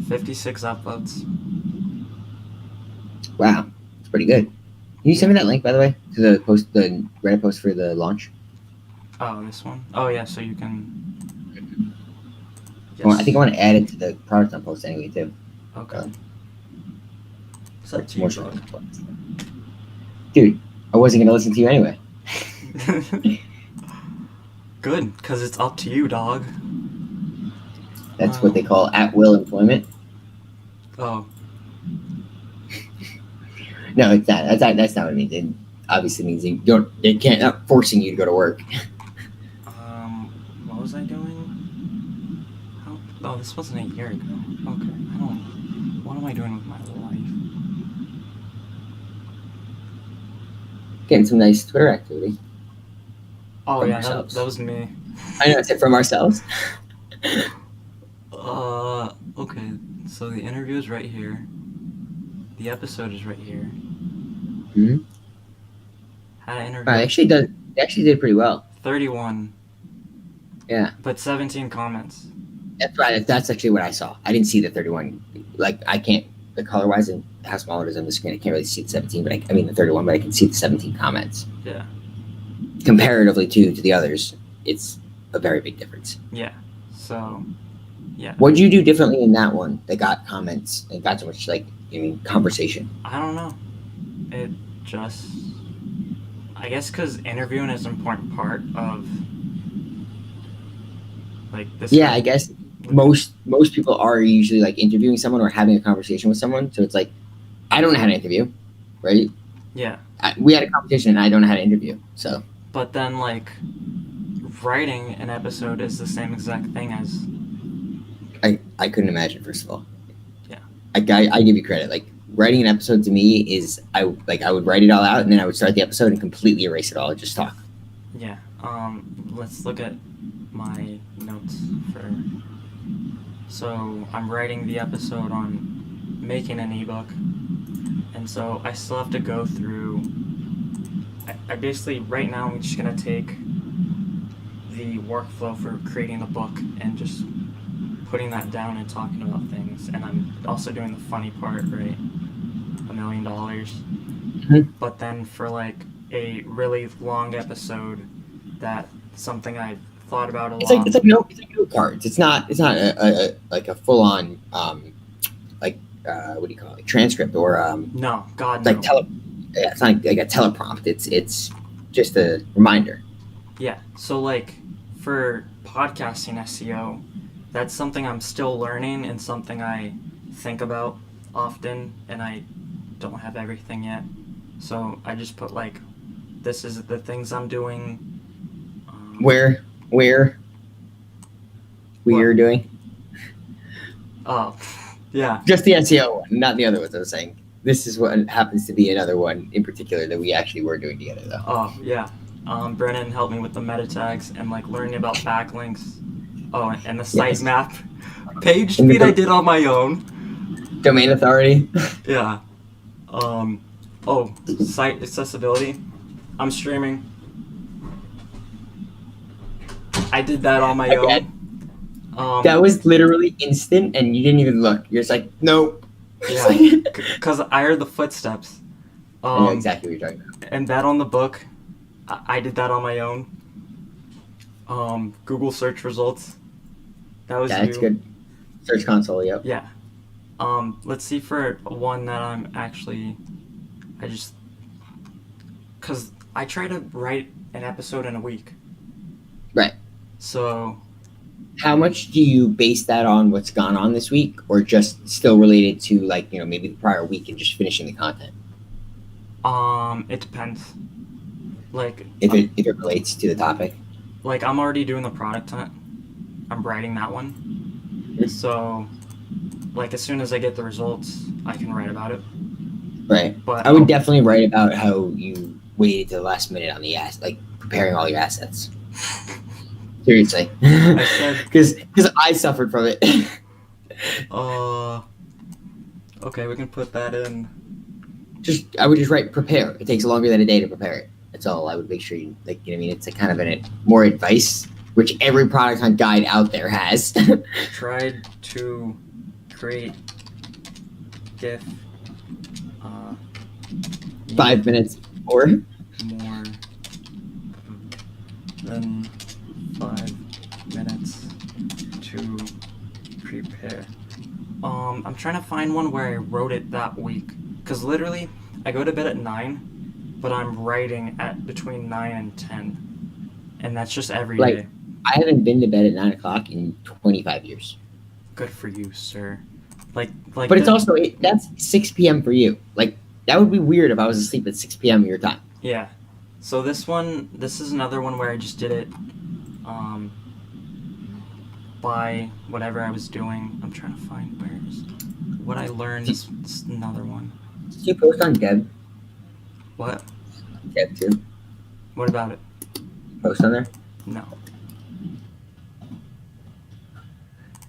56 upvotes. Wow, it's pretty good. Can you send me that link, by the way, to the Reddit post for the launch? Oh, this one? Oh, yeah, so you can... Well, I think I want to add it to the product on post anyway too. Okay. It's Or up it's to more you, so. dog. Dude, I wasn't gonna listen to you anyway. Good, because it's up to you, dog. That's what they call at will employment. Oh, No, it's not. That's not what it means. It obviously means you don't. They can't not forcing you to go to work. what was I doing? Oh, this wasn't a year ago. Okay, what am I doing with my life? Getting some nice Twitter activity. Oh, From yeah, ourselves. that was me. I know. I said from ourselves. Okay, so the interview is right here. The episode is right here. Mm-hmm. Had an interview. I actually did. They actually did pretty well. 31. Yeah. But 17 comments. That's right. That's actually what I saw. I didn't see the 31. Like I can't the color wise and how small it is on the screen. I can't really see the 17, but I mean the 31, but I can see the 17 comments. Yeah. Comparatively to the others, it's a very big difference. Yeah. So, yeah. What did you do differently in that one that got comments and got so much conversation? I don't know. It just, I guess, because interviewing is an important part of this. Yeah, I guess most people are usually interviewing someone or having a conversation with someone. So it's like, I don't know how to interview, right? Yeah. We had a conversation and I don't know how to interview. So. But then writing an episode is the same exact thing as. I couldn't imagine. First of all. Yeah. I give you credit. Writing an episode to me is I would write it all out and then I would start the episode and completely erase it all and just talk. Yeah. Let's look at my notes for. So I'm writing the episode on making an ebook, and so I still have to go through. I basically right now I'm just gonna take the workflow for creating the book and just putting that down and talking about things, and I'm also doing the funny part, right? $1 million. Mm-hmm. But then for a really long episode, that's something I thought about a lot. It's like note cards. It's not a full on what do you call it, transcript or No, God no. no. It's not like a teleprompt. It's just a reminder. Yeah. So for podcasting SEO, that's something I'm still learning and something I think about often, and I don't have everything yet. So I just put this is the things I'm doing. Where we're doing. Oh, yeah. Just the SEO one, not the other ones. I was saying this is what happens to be another one in particular that we actually were doing together, though. Oh, yeah. Brennan helped me with the meta tags and learning about backlinks. Oh, and the sitemap page speed I did on my own. Domain authority. Yeah. Site accessibility. I'm streaming. I did that on my own. That was literally instant, and you didn't even look. You're just like, nope. Yeah, because I heard the footsteps. I know exactly what you're talking about. And that on the book, I did that on my own. Google search results. That was that's good. Search console, yep. Yeah. Let's see for one that because I try to write an episode in a week. Right. So. How much do you base that on what's gone on this week, or just still related to maybe the prior week and just finishing the content? It depends. If it relates to the topic. I'm already doing the product hunt. I'm writing that one. Mm-hmm. So, as soon as I get the results, I can write about it. Right. But I would definitely write about how you waited to the last minute on the preparing all your assets. Seriously. Because I suffered from it. Okay, we can put that in. I would just write prepare. It takes longer than a day to prepare it. That's all. I would make sure you it's a kind of more advice, which every product hunt guide out there has. Tried to create GIF 5 minutes or more than 5 minutes to prepare. I'm trying to find one where I wrote it that week. Because literally, I go to bed at 9, but I'm writing at between 9 and 10. And that's just every Like- day. I haven't been to bed at 9 o'clock in 25 years. Good for you, sir. Like But it's the- also, that's 6 p.m. for you. Like, that would be weird if I was asleep at 6 p.m. your time. Yeah. So this is another one where I just did it by whatever I was doing. I'm trying to find what I learned is another one. Did you post on Deb? What? Deb too? What about it? Post on there? No.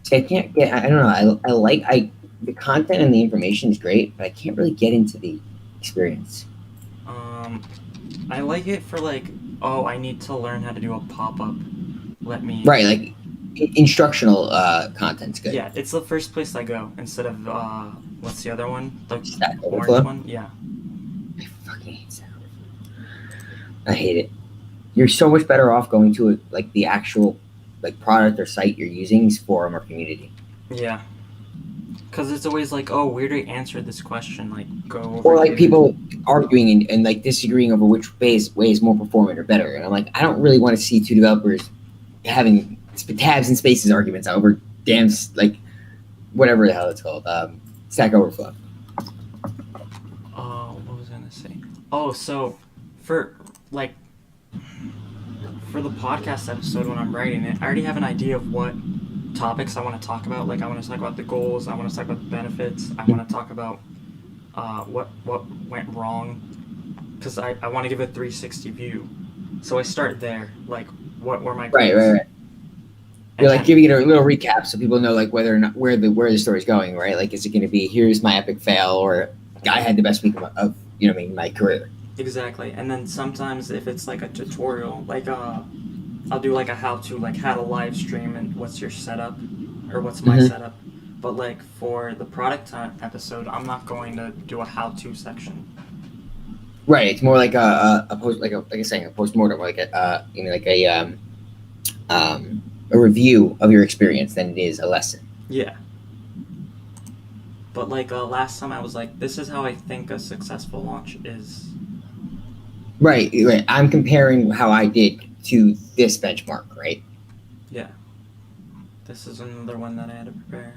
See, I can't get, I don't know. The content and the information is great, but I can't really get into the experience. I like it for like, oh, I need to learn how to do a pop-up. Let me... Right, like instructional content's good. Yeah, it's the first place I go instead of, what's the other one? The Stack orange Overflow? one? Yeah. I fucking hate Stack Overflow. I hate it. You're so much better off going to like the actual like product or site you're using's forum or community. Yeah. Because it's always like, oh, we already answered this question. Like, go over Or like here. people arguing and like disagreeing over which way is more performant or better. And I'm like, I don't really want to see two developers having tabs and spaces arguments over damn like whatever the hell it's called. Stack Overflow. Oh, what was I gonna say? Oh, so for like for the podcast episode when I'm writing it, I already have an idea of what topics I want to talk about. Like I want to talk about the goals, I want to talk about the benefits, I want to talk about what went wrong, because I want to give a 360 view. So I start there, like what were my goals? Right. And You're like then- giving it a little recap so people know like whether or not where the story's going, right? Like, is it going to be here's my epic fail or I had the best week of my career. Exactly. And then sometimes if it's like a tutorial, like I'll do like a how-to, like how to live stream and what's your setup or what's my Mhm. setup. But like for the product time episode, I'm not going to do a how-to section. Right. It's more like a post like I saying a postmortem, like a review of your experience than it is a lesson. Yeah. But like last time I was like, this is how I think a successful launch is. Right. I'm comparing how I did to this benchmark, right? This is another one that I had to prepare.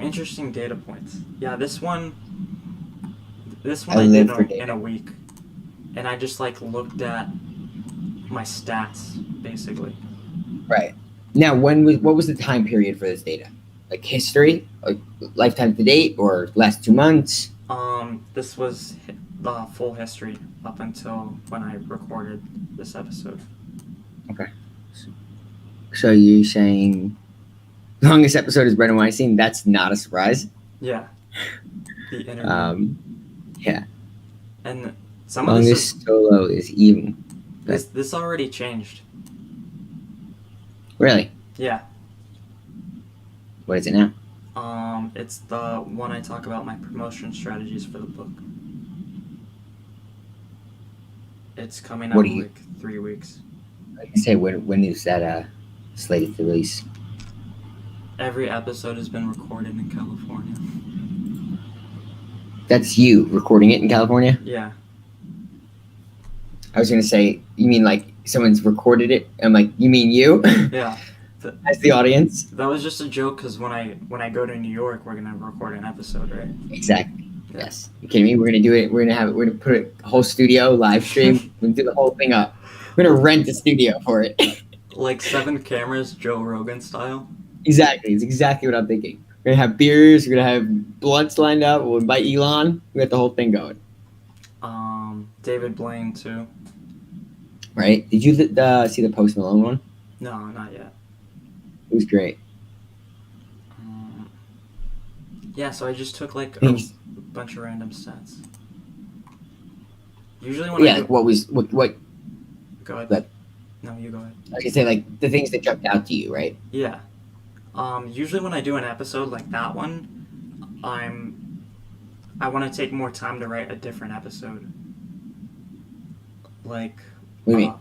Interesting data points. Yeah, this one I I live did for in data. a week, and I just like looked at my stats basically. Right. Now, what was the time period for this data? Like history, like lifetime to date, or last 2 months? This was the full history up until when I recorded this episode. So you're saying longest episode is Brendan Weinstein? That's not a surprise. Yeah, the interview. Yeah. And some of this Longest solo is even. this already changed. Really? Yeah. What is it now? It's the one I talk about my promotion strategies for the book. It's coming out What do in you- like 3 weeks. I can say when is that slated to release? Every episode has been recorded in California. That's you recording it in California? Yeah. I was gonna say, you mean like someone's recorded it? I'm like, you mean you Yeah. as the audience? That was just a joke because when I go to New York, we're gonna record an episode, right? Exactly. Yes. You kidding me? We're gonna do it. We're gonna put a whole studio live stream. We're gonna do the whole thing up. We're gonna rent a studio for it. Like 7 cameras, Joe Rogan style. Exactly. It's exactly what I'm thinking. We're gonna have beers. We're gonna have blunts lined up. We'll invite Elon. We got the whole thing going. David Blaine too. Right? Did you see the Post Malone one? No, not yet. It was great. Yeah, so I just took like a Thanks. bunch of random stats. Usually when I Yeah. do, Like what? go ahead. But- No, you go ahead. Like I say, like the things that jumped out to you, right? Yeah. Usually when I do an episode like that one, I want to take more time to write a different episode. Like, What do you mean?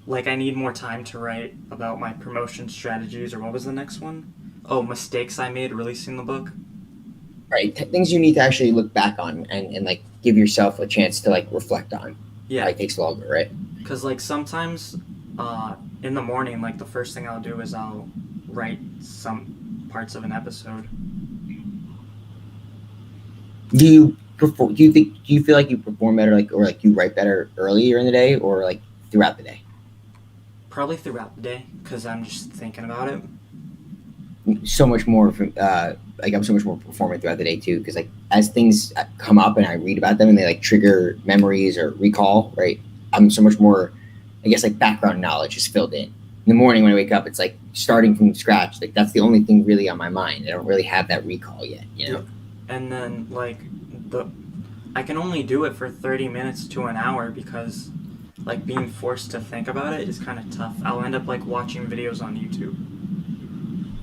like I need more time to write about my promotion strategies, or what was the next one? Oh, mistakes I made releasing the book. Right, things you need to actually look back on and like give yourself a chance to like reflect on. Yeah, Like takes longer, right? because like sometimes in the morning, like the first thing I'll do is I'll write some parts of an episode. Do you perform? Do you feel like you perform better, like or like you write better earlier in the day or like throughout the day? Probably throughout the day, because I'm just thinking about it. So much more like I'm so much more performant throughout the day too, because like as things come up and I read about them and they like trigger memories or recall, right? I'm so much more, I guess, like background knowledge is filled in the morning when I wake up. It's like starting from scratch, like that's the only thing really on my mind. I don't really have that recall yet, you know. And then like I can only do it for 30 minutes to an hour, because like being forced to think about it is kind of tough. I'll end up like watching videos on YouTube.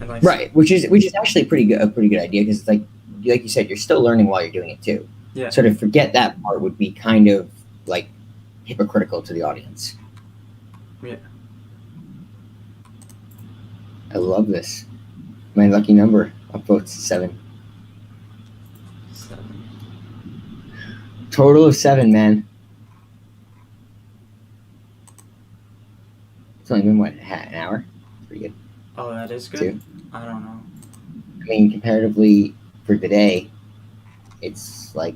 And like Right, which is actually a pretty good idea, because it's like you said, you're still learning while you're doing it too. Yeah. So to forget that part would be kind of like hypocritical to the audience. Yeah. I love this. My lucky number. I'll vote 7. 7. Total of 7, man. It's only been what, an hour? Pretty good. Oh, that is good. 2. I don't know. I mean, comparatively for today, it's like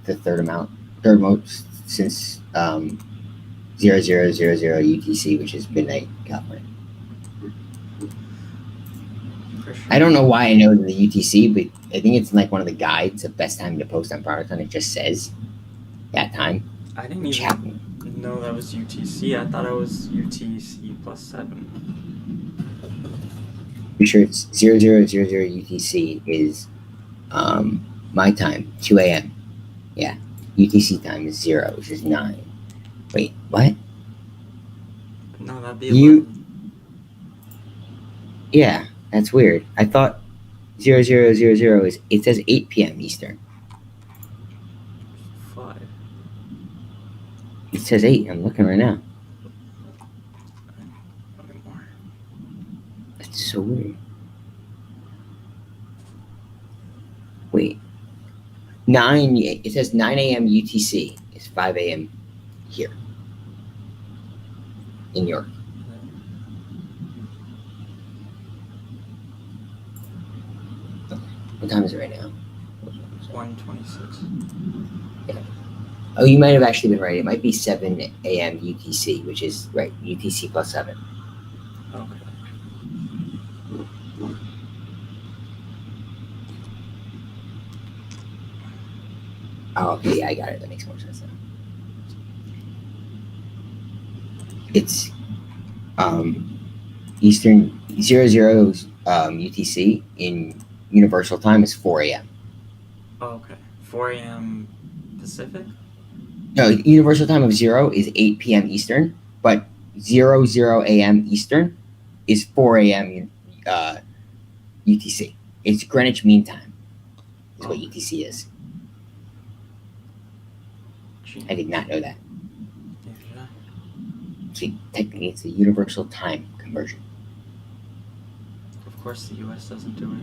the third most since 0000 UTC, which is midnight California. For sure. I don't know why I know the UTC, but I think it's like one of the guides of best time to post on Product Hunt. It just says that time. I didn't Which even happened. know that was UTC. I thought it was UTC plus 7. Be sure it's 0000 UTC is my time, 2 a.m. Yeah. UTC time is 0, which is 9. Wait, what? No, that'd be You- 11. Yeah, that's weird. I thought 0000 is, it says 8 p.m. Eastern. 5. It says 8. I'm looking right now. Okay, more. That's so weird. Wait. 9, it says 9 a.m. UTC. It's 5 a.m. here in New York. What time is it right now? It's 1:26. Oh, you might have actually been right. It might be 7 a.m. UTC, which is right. UTC plus 7. Okay. Oh, okay, yeah, I got it. That makes more sense now. It's Eastern 00 UTC in Universal Time is 4 a.m. Oh, okay. 4 a.m. Pacific? No, Universal Time of 0 is 8 p.m. Eastern, but 00 a.m. Eastern is 4 a.m. UTC. It's Greenwich Mean Time. Is what UTC is. Gee, I did not know that. neither did I. So technically, it's a Universal Time conversion. Of course, the U.S. doesn't do it.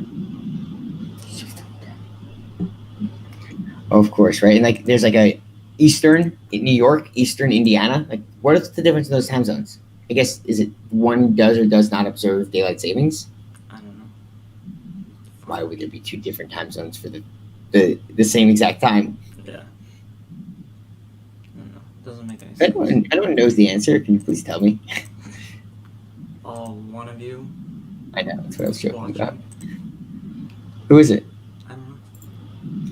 Oh, of course, right? And like, there's like a Eastern in New York, Eastern Indiana. Like, what is the difference in those time zones? I guess, is it one does or does not observe daylight savings? I don't know. Why would there be 2 different time zones for the same exact time? Yeah. I don't know. Doesn't make any If sense. anyone knows the answer, can you please tell me? All one of you I know, that's what I was joking watching. about. Who is it? I don't know.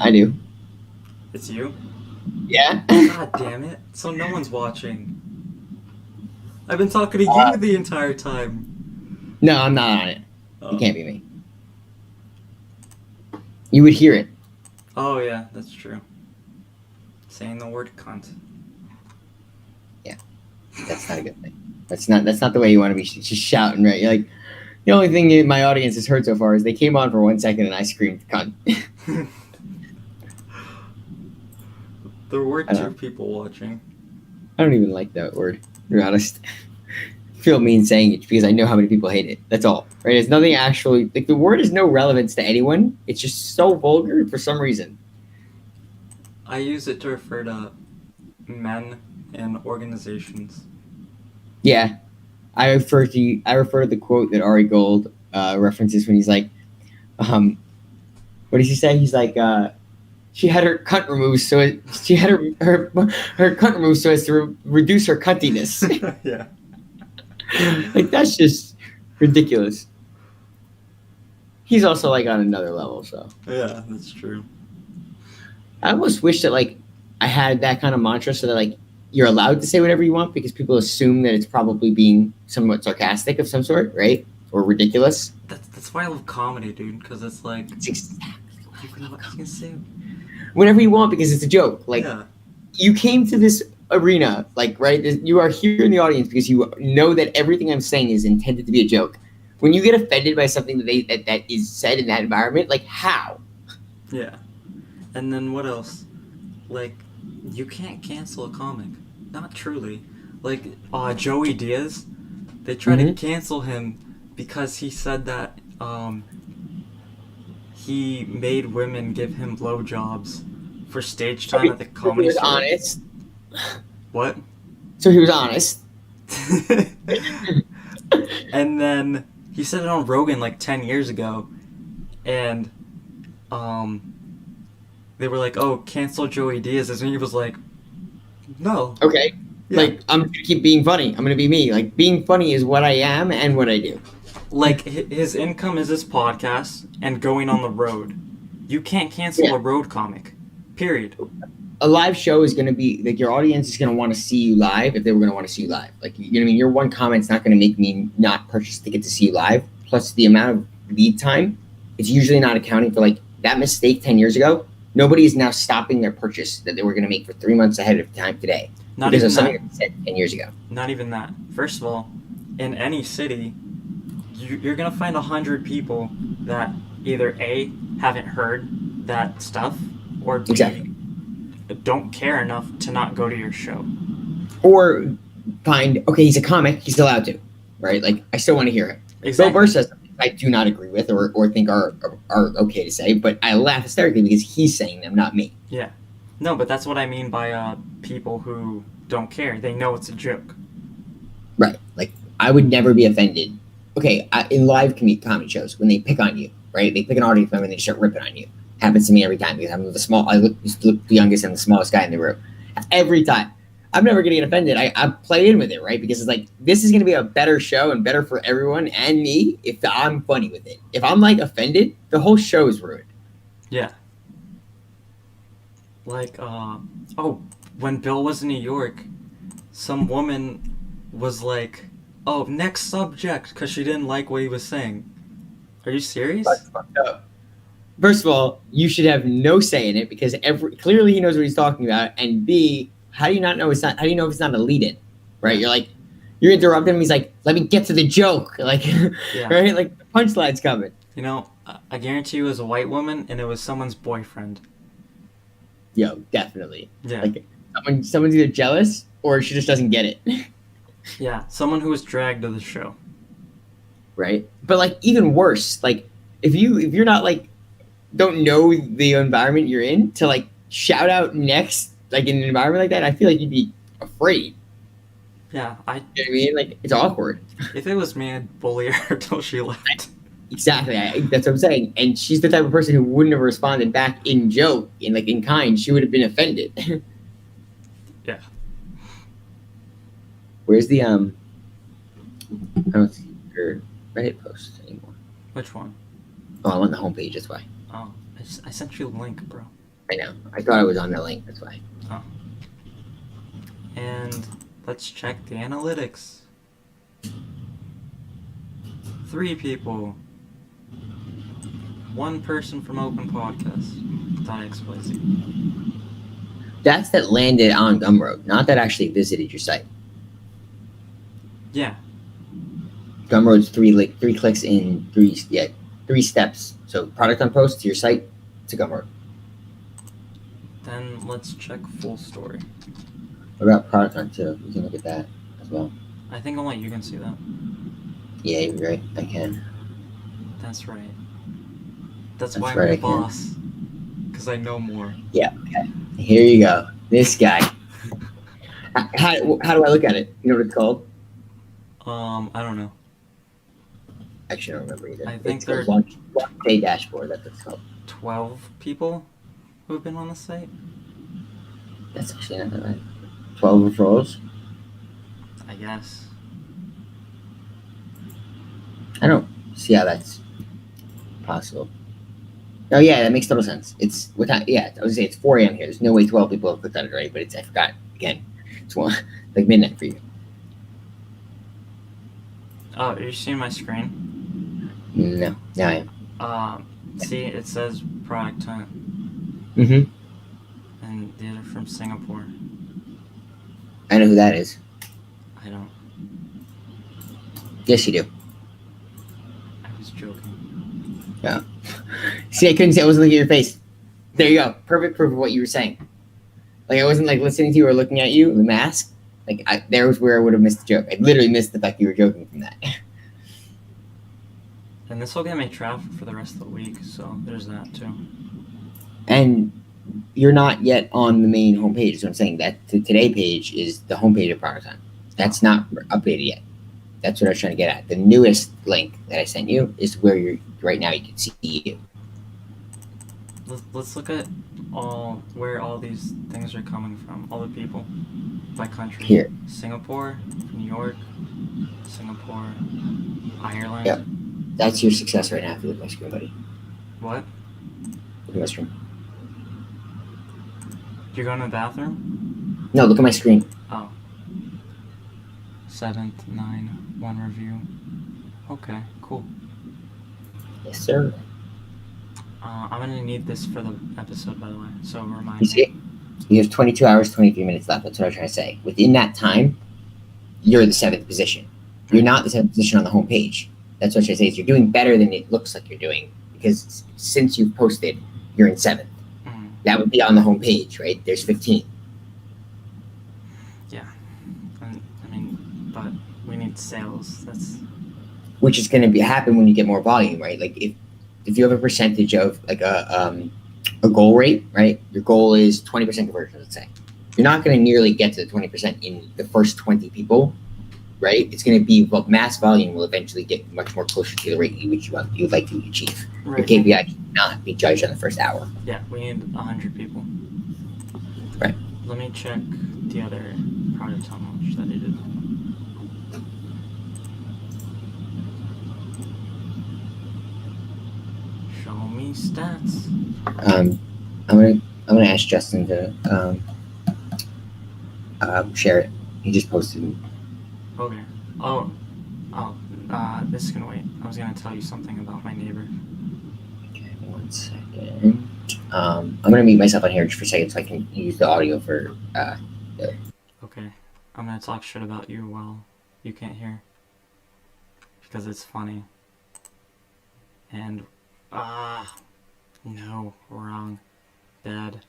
I do. It's you? Yeah? God damn it. So no one's watching. I've been talking to you the entire time. No, I'm not on it. Oh. It can't be me. You would hear it. Oh, yeah, that's true. Saying the word cunt. That's not a good thing. That's not the way you want to be just shouting, right? You're like, the only thing my audience has heard so far is they came on for 1 second and I screamed cunt. There were I don't 2 know. people watching. I don't even like that word, to be honest. I feel mean saying it because I know how many people hate it. That's all. Right? It's nothing actually like the word has no relevance to anyone. It's just so vulgar for some reason. I use it to refer to men and organizations. Yeah. I refer to the quote that Ari Gold references when he's like, what does he say? He's like, she had her cunt removed she had her cunt removed so as to reduce her cuntiness. Yeah. Like that's just ridiculous. He's also like on another level, so Yeah, that's true. I almost wish that like I had that kind of mantra so that like you're allowed to say whatever you want because people assume that it's probably being somewhat sarcastic of some sort, right? Or ridiculous. That's why I love comedy, dude, because it's like It's exactly you can say whatever you want because it's a joke. Like yeah. you came to this arena, like right, you are here in the audience because you know that everything I'm saying is intended to be a joke. When you get offended by something that is said in that environment, like how? Yeah. And then what else? Like, you can't cancel a comic. Not truly. Like, Joey Diaz, they tried to cancel him because he said that he made women give him blowjobs for stage time at the comedy He was store. honest. What? So he was honest. And then he said it on Rogan like 10 years ago, and they were like, "Oh, cancel Joey Diaz," and he was like, "No." Okay. Yeah. Like I'm gonna keep being funny. I'm gonna be me. Like being funny is what I am and what I do. Like his income is this podcast and going on the road. You can't cancel a road comic. Period. A live show is gonna be like your audience is gonna want to see you live if they were gonna want to see you live. Like you know what I mean. Your one comment's not gonna make me not purchase a ticket to see you live. Plus the amount of lead time, it's usually not accounting for like that mistake 10 years ago. Nobody is now stopping their purchase that they were gonna make for 3 months ahead of time today. Not because even of something that. that was said 10 years ago. Not even that. First of all, in any city, you're gonna find 100 people that either A, haven't heard that stuff, or B, Exactly. don't care enough to not go to your show. Or find, okay, he's a comic, he's allowed to, right? Like, I still want to hear it. Exactly. Bill Burr says something I do not agree with or think are okay to say, but I laugh hysterically because he's saying them, not me. Yeah. No, but that's what I mean by people who don't care. They know it's a joke. Right. Like, I would never be offended. Okay, in live comedy shows, when they pick on you, right? They pick an audience member and they start ripping on you. Happens to me every time because I'm I look the youngest and the smallest guy in the room. Every time. I'm never going to get offended. I play in with it, right? Because it's like, this is going to be a better show and better for everyone and me if I'm funny with it. If I'm, like, offended, the whole show is ruined. Yeah. Like, when Bill was in New York, some woman was like, "Oh, next subject," because she didn't like what he was saying. Are you serious? That's fucked up. First of all, you should have no say in it because clearly he knows what he's talking about. And B, how do you know if it's not a lead-in, right? You're like, you're interrupting him. He's like, let me get to the joke. Like, Yeah. right? Like, the punchline's coming. You know, I guarantee you it was a white woman and it was someone's boyfriend. Yo, definitely. Yeah. Like, someone's either jealous or she just doesn't get it. Yeah, someone who was dragged to the show. Right? But, like, even worse, like, if you're not, like, don't know the environment you're in to, like, shout out next, like, in an environment like that, I feel like you'd be afraid. Yeah, You know what I mean? Like, it's awkward. if it was me, I'd bully her till she left. Exactly. That's what I'm saying. And she's the type of person who wouldn't have responded back in joke, in kind. She would have been offended. Yeah. Where's the I don't see your Reddit post anymore. Which one? Oh, I'm on the homepage. That's why. Oh, I sent you a link, bro. I know. I thought I was on the link. That's why. And let's check the analytics. 3 people. 1 person from Open Podcast. Thought XYZ. That's that landed on Gumroad, not that actually visited your site. Yeah. Gumroad's 3 clicks in 3 steps. So product on post to your site to Gumroad. Then let's check full story. What about product hunt too? You can look at that as well. I think only you can see that. Yeah, you're right. I can. That's right. That's That's why right, I'm I the can. boss. Because I know more. Yeah. Okay. Here you go. This guy. How do I look at it? You know what it's called? I don't know. Actually, I don't remember either. I think It's there called are Launch Day Dashboard. That's what it's called. 12 people who have been on the site. That's actually not that bad. 12 referrals. I guess. I don't see how that's possible. Oh yeah, that makes total sense. It's what time? Yeah, I was gonna say it's 4 a.m. here. There's no way 12 people have clicked on it already, but I forgot again. It's like midnight for you. Oh, are you seeing my screen? No, now I am. See, it says product hunt, Mm-hmm. and these are from Singapore. I know who that is. I don't. Yes, you do. I was joking. See, I couldn't say. I wasn't looking at your face. There you go. Perfect proof of what you were saying. Like I wasn't like listening to you or looking at you. The mask. There was where I would have missed the joke. I literally missed the fact you were joking from that. And this will get me traffic for the rest of the week, so there's that too. And you're not yet on the main homepage. So I'm saying that the today page is the homepage of Product Hunt. That's not updated yet. That's what I was trying to get at. The newest link that I sent you is where you're right now. You can see you. Let's look at where all these things are coming from. All the people by country. Here. Singapore, New York, Singapore, Ireland. Yep. That's your success right now. If you look at my screen, buddy. What? Look at my screen. You're going to the bathroom? No, look at my screen. Oh. 7th, 9, 1 review. Okay, cool. Yes, sir. I'm gonna need this for the episode, by the way, so remind You me. see, you have 22 hours, 23 minutes left. That's what I was trying to say. Within that time, you're the 7th position. You're not the 7th position on the homepage. That's what I should say. Is you're doing better than it looks like you're doing because since you've posted, you're in 7th. Mm, That would be on the homepage, right? There's 15. yeah. I mean, but we need sales. That's Which is going to happen when you get more volume, right? Like if you have a percentage of like a goal rate, right? Your goal is 20% conversion, let's say. You're not going to nearly get to the 20% in the first 20 people, right? It's going to be mass volume will eventually get much more closer to the rate you'd like to achieve. right. Your KPI cannot be judged on the first hour. Yeah, we need 100 people. Right. Let me check the other product how much that I did. Show me stats. I'm gonna ask Justin to share it. He just posted. Okay. Oh, this is gonna wait. I was gonna tell you something about my neighbor. Okay, 1 second. I'm gonna mute myself on here just for a second so I can use the audio for. Okay. I'm gonna talk shit about you while you can't hear. Because it's funny. And, no, wrong. Bad.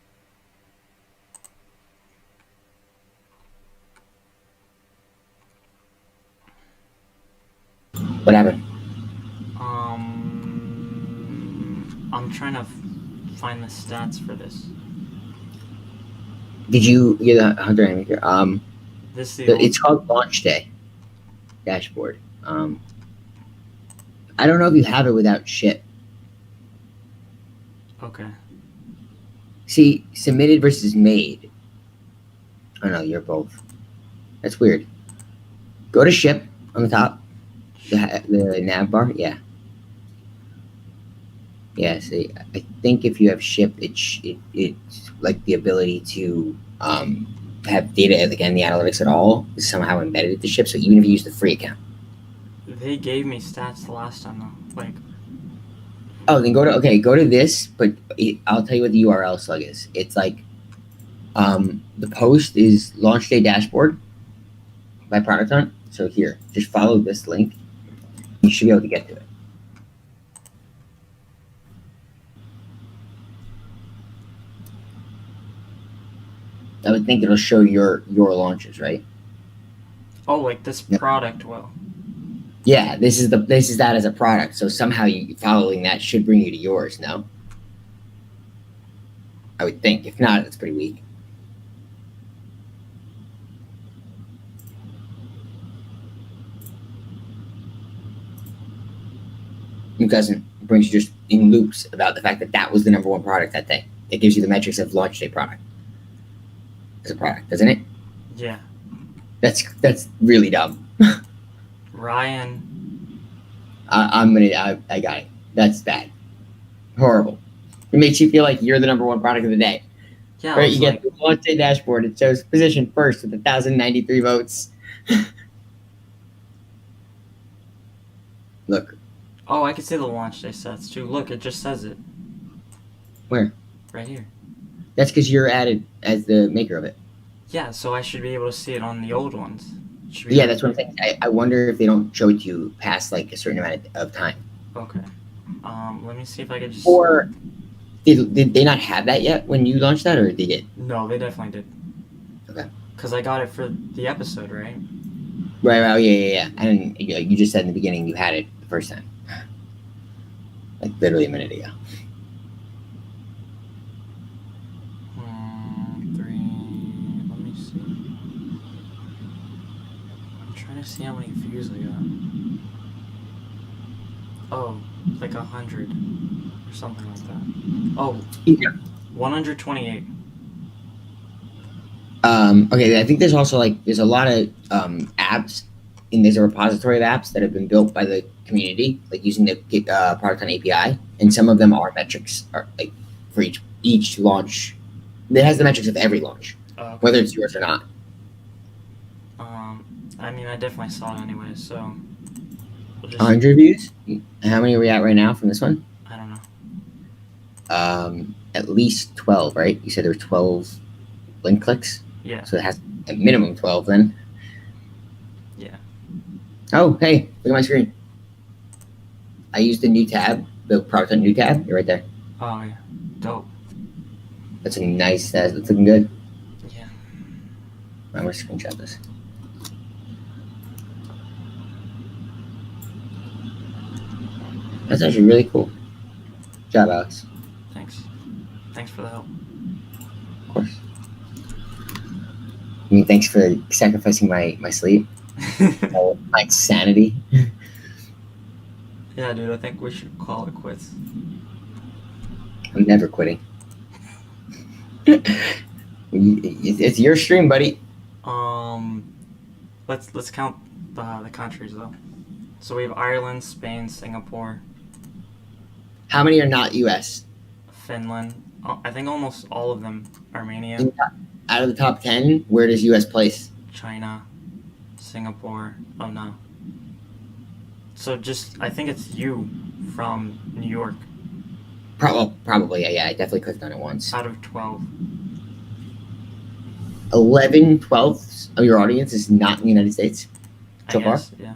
What happened? I'm trying to find the stats for this. Did you get the Hunter Animaker? This is the old, It's called Launch Day Dashboard. I don't know if you have it without ship. okay. See, submitted versus made. Oh no, you're both. That's weird. Go to ship on the top. The nav bar, yeah. Yeah, see, I think if you have ship, it's like the ability to have data like in the analytics at all is somehow embedded at the ship. So even if you use the free account, They gave me stats the last time though. Like, oh, then go to this. But I'll tell you what the URL slug is. It's like the post is Launch Day Dashboard by Product Hunt. So here, just follow this link. You should be able to get to it. I would think it'll show your launches, right? Oh, like this Yep. product will. Yeah, this is that as a product. So somehow you following that should bring you to yours. No, I would think. If not, it's pretty weak. It doesn't. It brings you just in loops about the fact that that was the number one product that day. It gives you the metrics of launch day product as a product, doesn't it? Yeah. That's really dumb. Ryan. I got it. That's bad. Horrible. It makes you feel like you're the number one product of the day. Yeah. I Right? was You like, get the launch day dashboard. It shows position first with 1,093 votes. Look, oh, I can see the launch day sets too. Look, it just says it. Where? Right here. that's because you're added as the maker of it. Yeah, so I should be able to see it on the old ones. Should be Yeah, that's what I'm saying. I wonder if they don't show it to you past like a certain amount of time. Okay. Let me see if I could just. Or did they not have that yet when you launched that, or they did? No, they definitely did. Okay. Because I got it for the episode, right? Right. Oh, yeah. And you just said in the beginning you had it the first time, like literally a minute ago. 3. Let me see. I'm trying to see how many views I got. Oh, like 100 or something like that. Oh, Yeah. 128. Okay, I think there's also there's a lot of apps, and there's a repository of apps that have been built by the community, like using the product on API, and some of them are metrics, are like for each launch. It has the metrics of every launch, whether it's yours or not. I mean, I definitely saw it anyway, so we'll just. 100 views. How many are we at right now from this one? I don't know. At least 12, right? You said there were 12 link clicks, Yeah. so it has a minimum 12 then. Yeah. Oh, hey, look at my screen. I used the new tab, the product on new tab. You're right there. Oh yeah. Dope. That's a nice. That's looking good. Yeah. I'm gonna screenshot this. That's actually really cool. Good job, Alex. Thanks. Thanks for the help. Of course. I mean, thanks for sacrificing my sleep, my sanity. Yeah, dude. I think we should call it quits. I'm never quitting. It's your stream, buddy. Let's count the countries though. So we have Ireland, Spain, Singapore, How many are not U.S.? Finland. I think almost all of them. Armenia, Out of the top 10, where does U.S. place? China, Singapore. Oh no. So just I think it's you from New York Probably. Yeah, I definitely clicked on it once. out of 12. 11 12ths of your audience is not in the United States so I far. guess, yeah.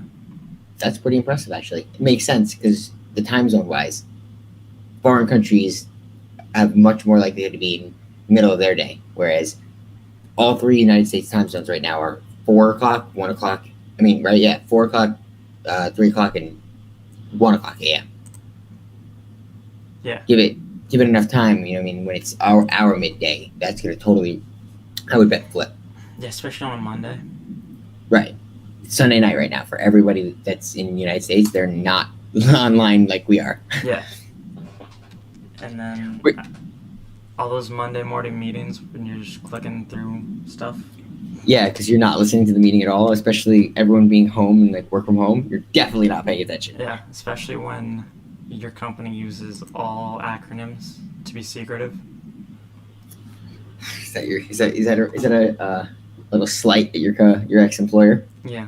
That's pretty impressive, actually. It makes sense because the time zone wise, foreign countries have much more likelihood to be in the middle of their day, whereas all three United States time zones right now are 4 o'clock, 1 o'clock. I mean, right? Yeah, 4 o'clock, 3 o'clock, and 1 o'clock a.m. Yeah. Give it enough time. You know, what I mean, when it's our midday, that's gonna totally, I would bet, flip. Yeah, especially on a Monday. Right. It's Sunday night right now for everybody that's in the United States. They're not online like we are. Yeah. And then Wait. all those Monday morning meetings when you're just clicking through stuff. Yeah, because you're not listening to the meeting at all, especially everyone being home and like work from home. You're definitely not paying attention. Yeah, especially when your company uses all acronyms to be secretive. Is that a little slight at your ex-employer? Yeah.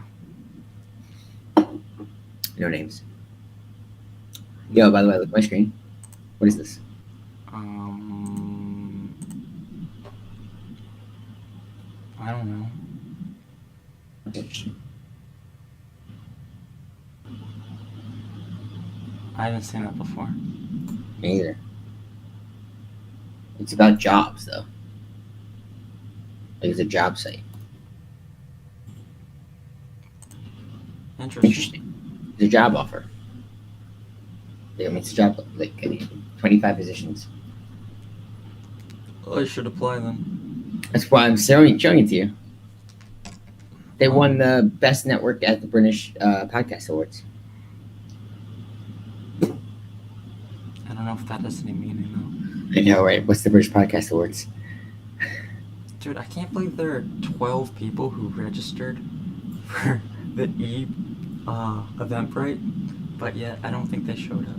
No names. Yo, by the way, look at my screen. What is this? I don't know. I haven't seen that before. Me either. It's about jobs, though. Like it's a job site. Interesting. It's a job offer. I mean, it's a job, like, 25 positions. I should apply then. That's why I'm showing it to you. They won the best network at the British Podcast Awards. I don't know if that has any meaning though. I know, right? What's the British Podcast Awards? Dude, I can't believe there are 12 people who registered for the Eventbrite, but yet I don't think they showed up.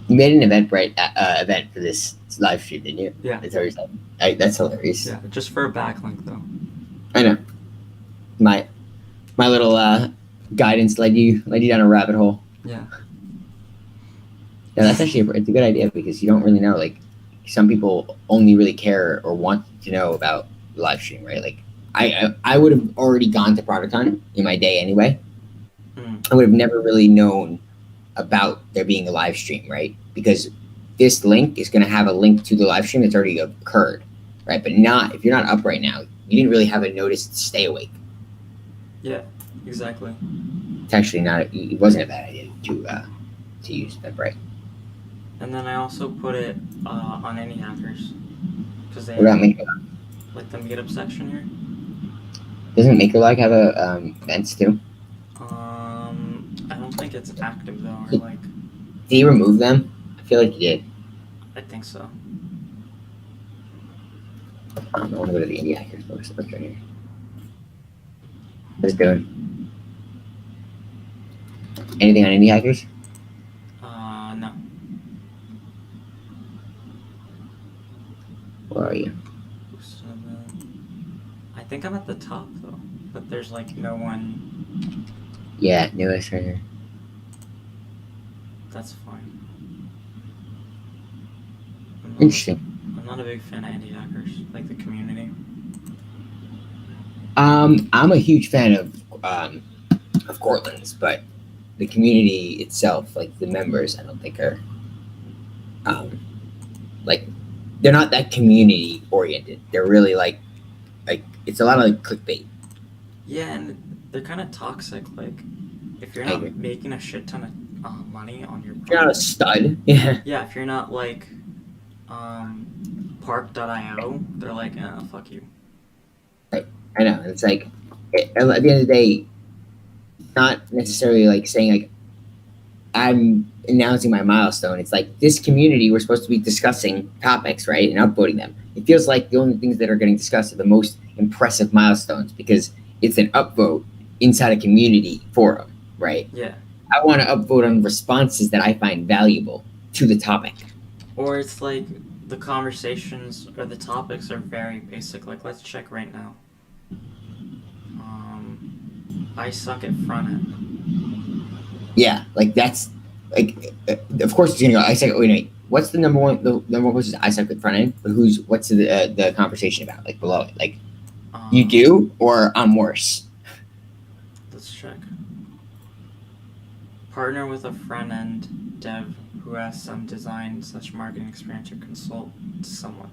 You made an Eventbrite event for this live stream, didn't you? Yeah. It's always that's hilarious. Yeah, just for a backlink though. I know. My little guidance led you down a rabbit hole. Yeah. Yeah, that's actually it's a good idea because you don't really know. Like, some people only really care or want to know about the live stream, right? Like, I would have already gone to ProductCon in my day anyway. I would have never really known about there being a live stream, right? Because this link is going to have a link to the live stream that's already occurred, right? But not if you're not up right now, you didn't really have a notice to stay awake. Yeah, exactly. It's actually not. It wasn't a bad idea to use Eventbrite. And then I also put it on Any Hackers because they What about have, Maker? like the meetup section here. Doesn't MakerLog have events too? I don't think it's active though, or like. Did you remove them? I feel like you did. I think so. I want to go to the Indie Hackers post. Let's go here. What's it doing? Anything on Indie Hackers? No. Where are you? I think I'm at the top though, but there's like no one. Yeah, newest right here. That's fine. Interesting. I'm not a big fan of Indie Hackers, like the community. I'm a huge fan of Cortland's, but the community itself, like the members, I don't think are like they're not that community oriented. They're really like it's a lot of like clickbait. Yeah, and they're kind of toxic. Like, if you're I not agree. making a shit ton of money on your You're not a stud. Yeah. yeah, if you're not like Park.io, they're like, fuck you. I know. It's like at the end of the day, not necessarily like saying like I'm announcing my milestone. It's like this community, we're supposed to be discussing topics, right, and upvoting them. It feels like the only things that are getting discussed are the most impressive milestones because it's an upvote inside a community forum, right? Yeah. I want to upvote on responses that I find valuable to the topic. Or it's like the conversations or the topics are very basic. Like, let's check right now. I suck at front end. Yeah, like that's like of course it's gonna go. I say, wait, what's the number one? The number one post is I suck with front end, but what's the conversation about? Like below it, like you do or I'm worse. Let's check. Partner with a front end dev who has some design / marketing experience or consult to someone.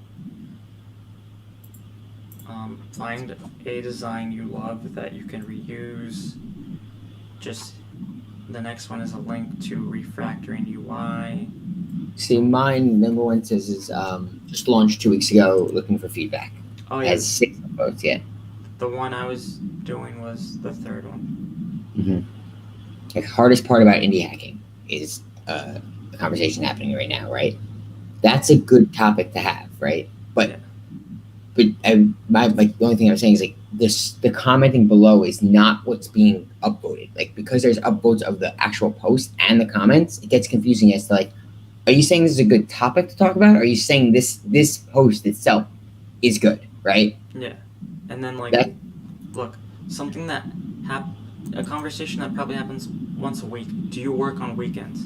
Find a design you love that you can reuse. Just the next one is a link to refactoring UI. See, mine number one says is just launched 2 weeks ago, looking for feedback. Oh yeah, Has 6 votes yet. the one I was doing was the third one. Mm-hmm. Like hardest part about indie hacking is the conversation happening right now, right? That's a good topic to have, right? But Yeah. the only thing I'm saying is like the commenting below is not what's being upvoted. Like because there's upvotes of the actual post and the comments, it gets confusing as to like, are you saying this is a good topic to talk about? Or are you saying this post itself is good, right? Yeah, and then like, That- look, something that a conversation that probably happens once a week. Do you work on weekends?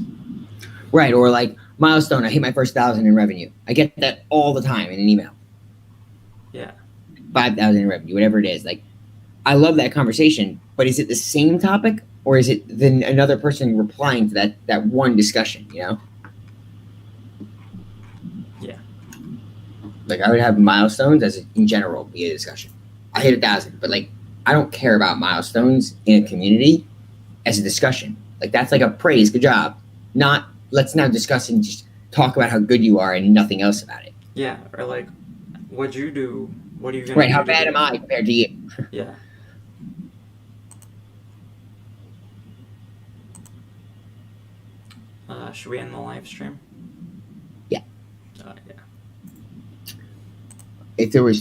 Right, or like milestone, I hit my first 1,000 in revenue. I get that all the time in an email. Yeah. 5,000 in revenue, whatever it is. Like, I love that conversation, but is it the same topic or is it then another person replying to that one discussion? You know? Yeah. Like I would have milestones as in general be a discussion. I hit 1,000, but like I don't care about milestones in a community as a discussion. Like that's like a praise, good job. Not let's now discuss and just talk about how good you are and nothing else about it. Yeah, or like, what'd you do? What are you gonna Right? do? How bad am I compared to you? Yeah. Should we end the live stream? Yeah. Yeah. If there was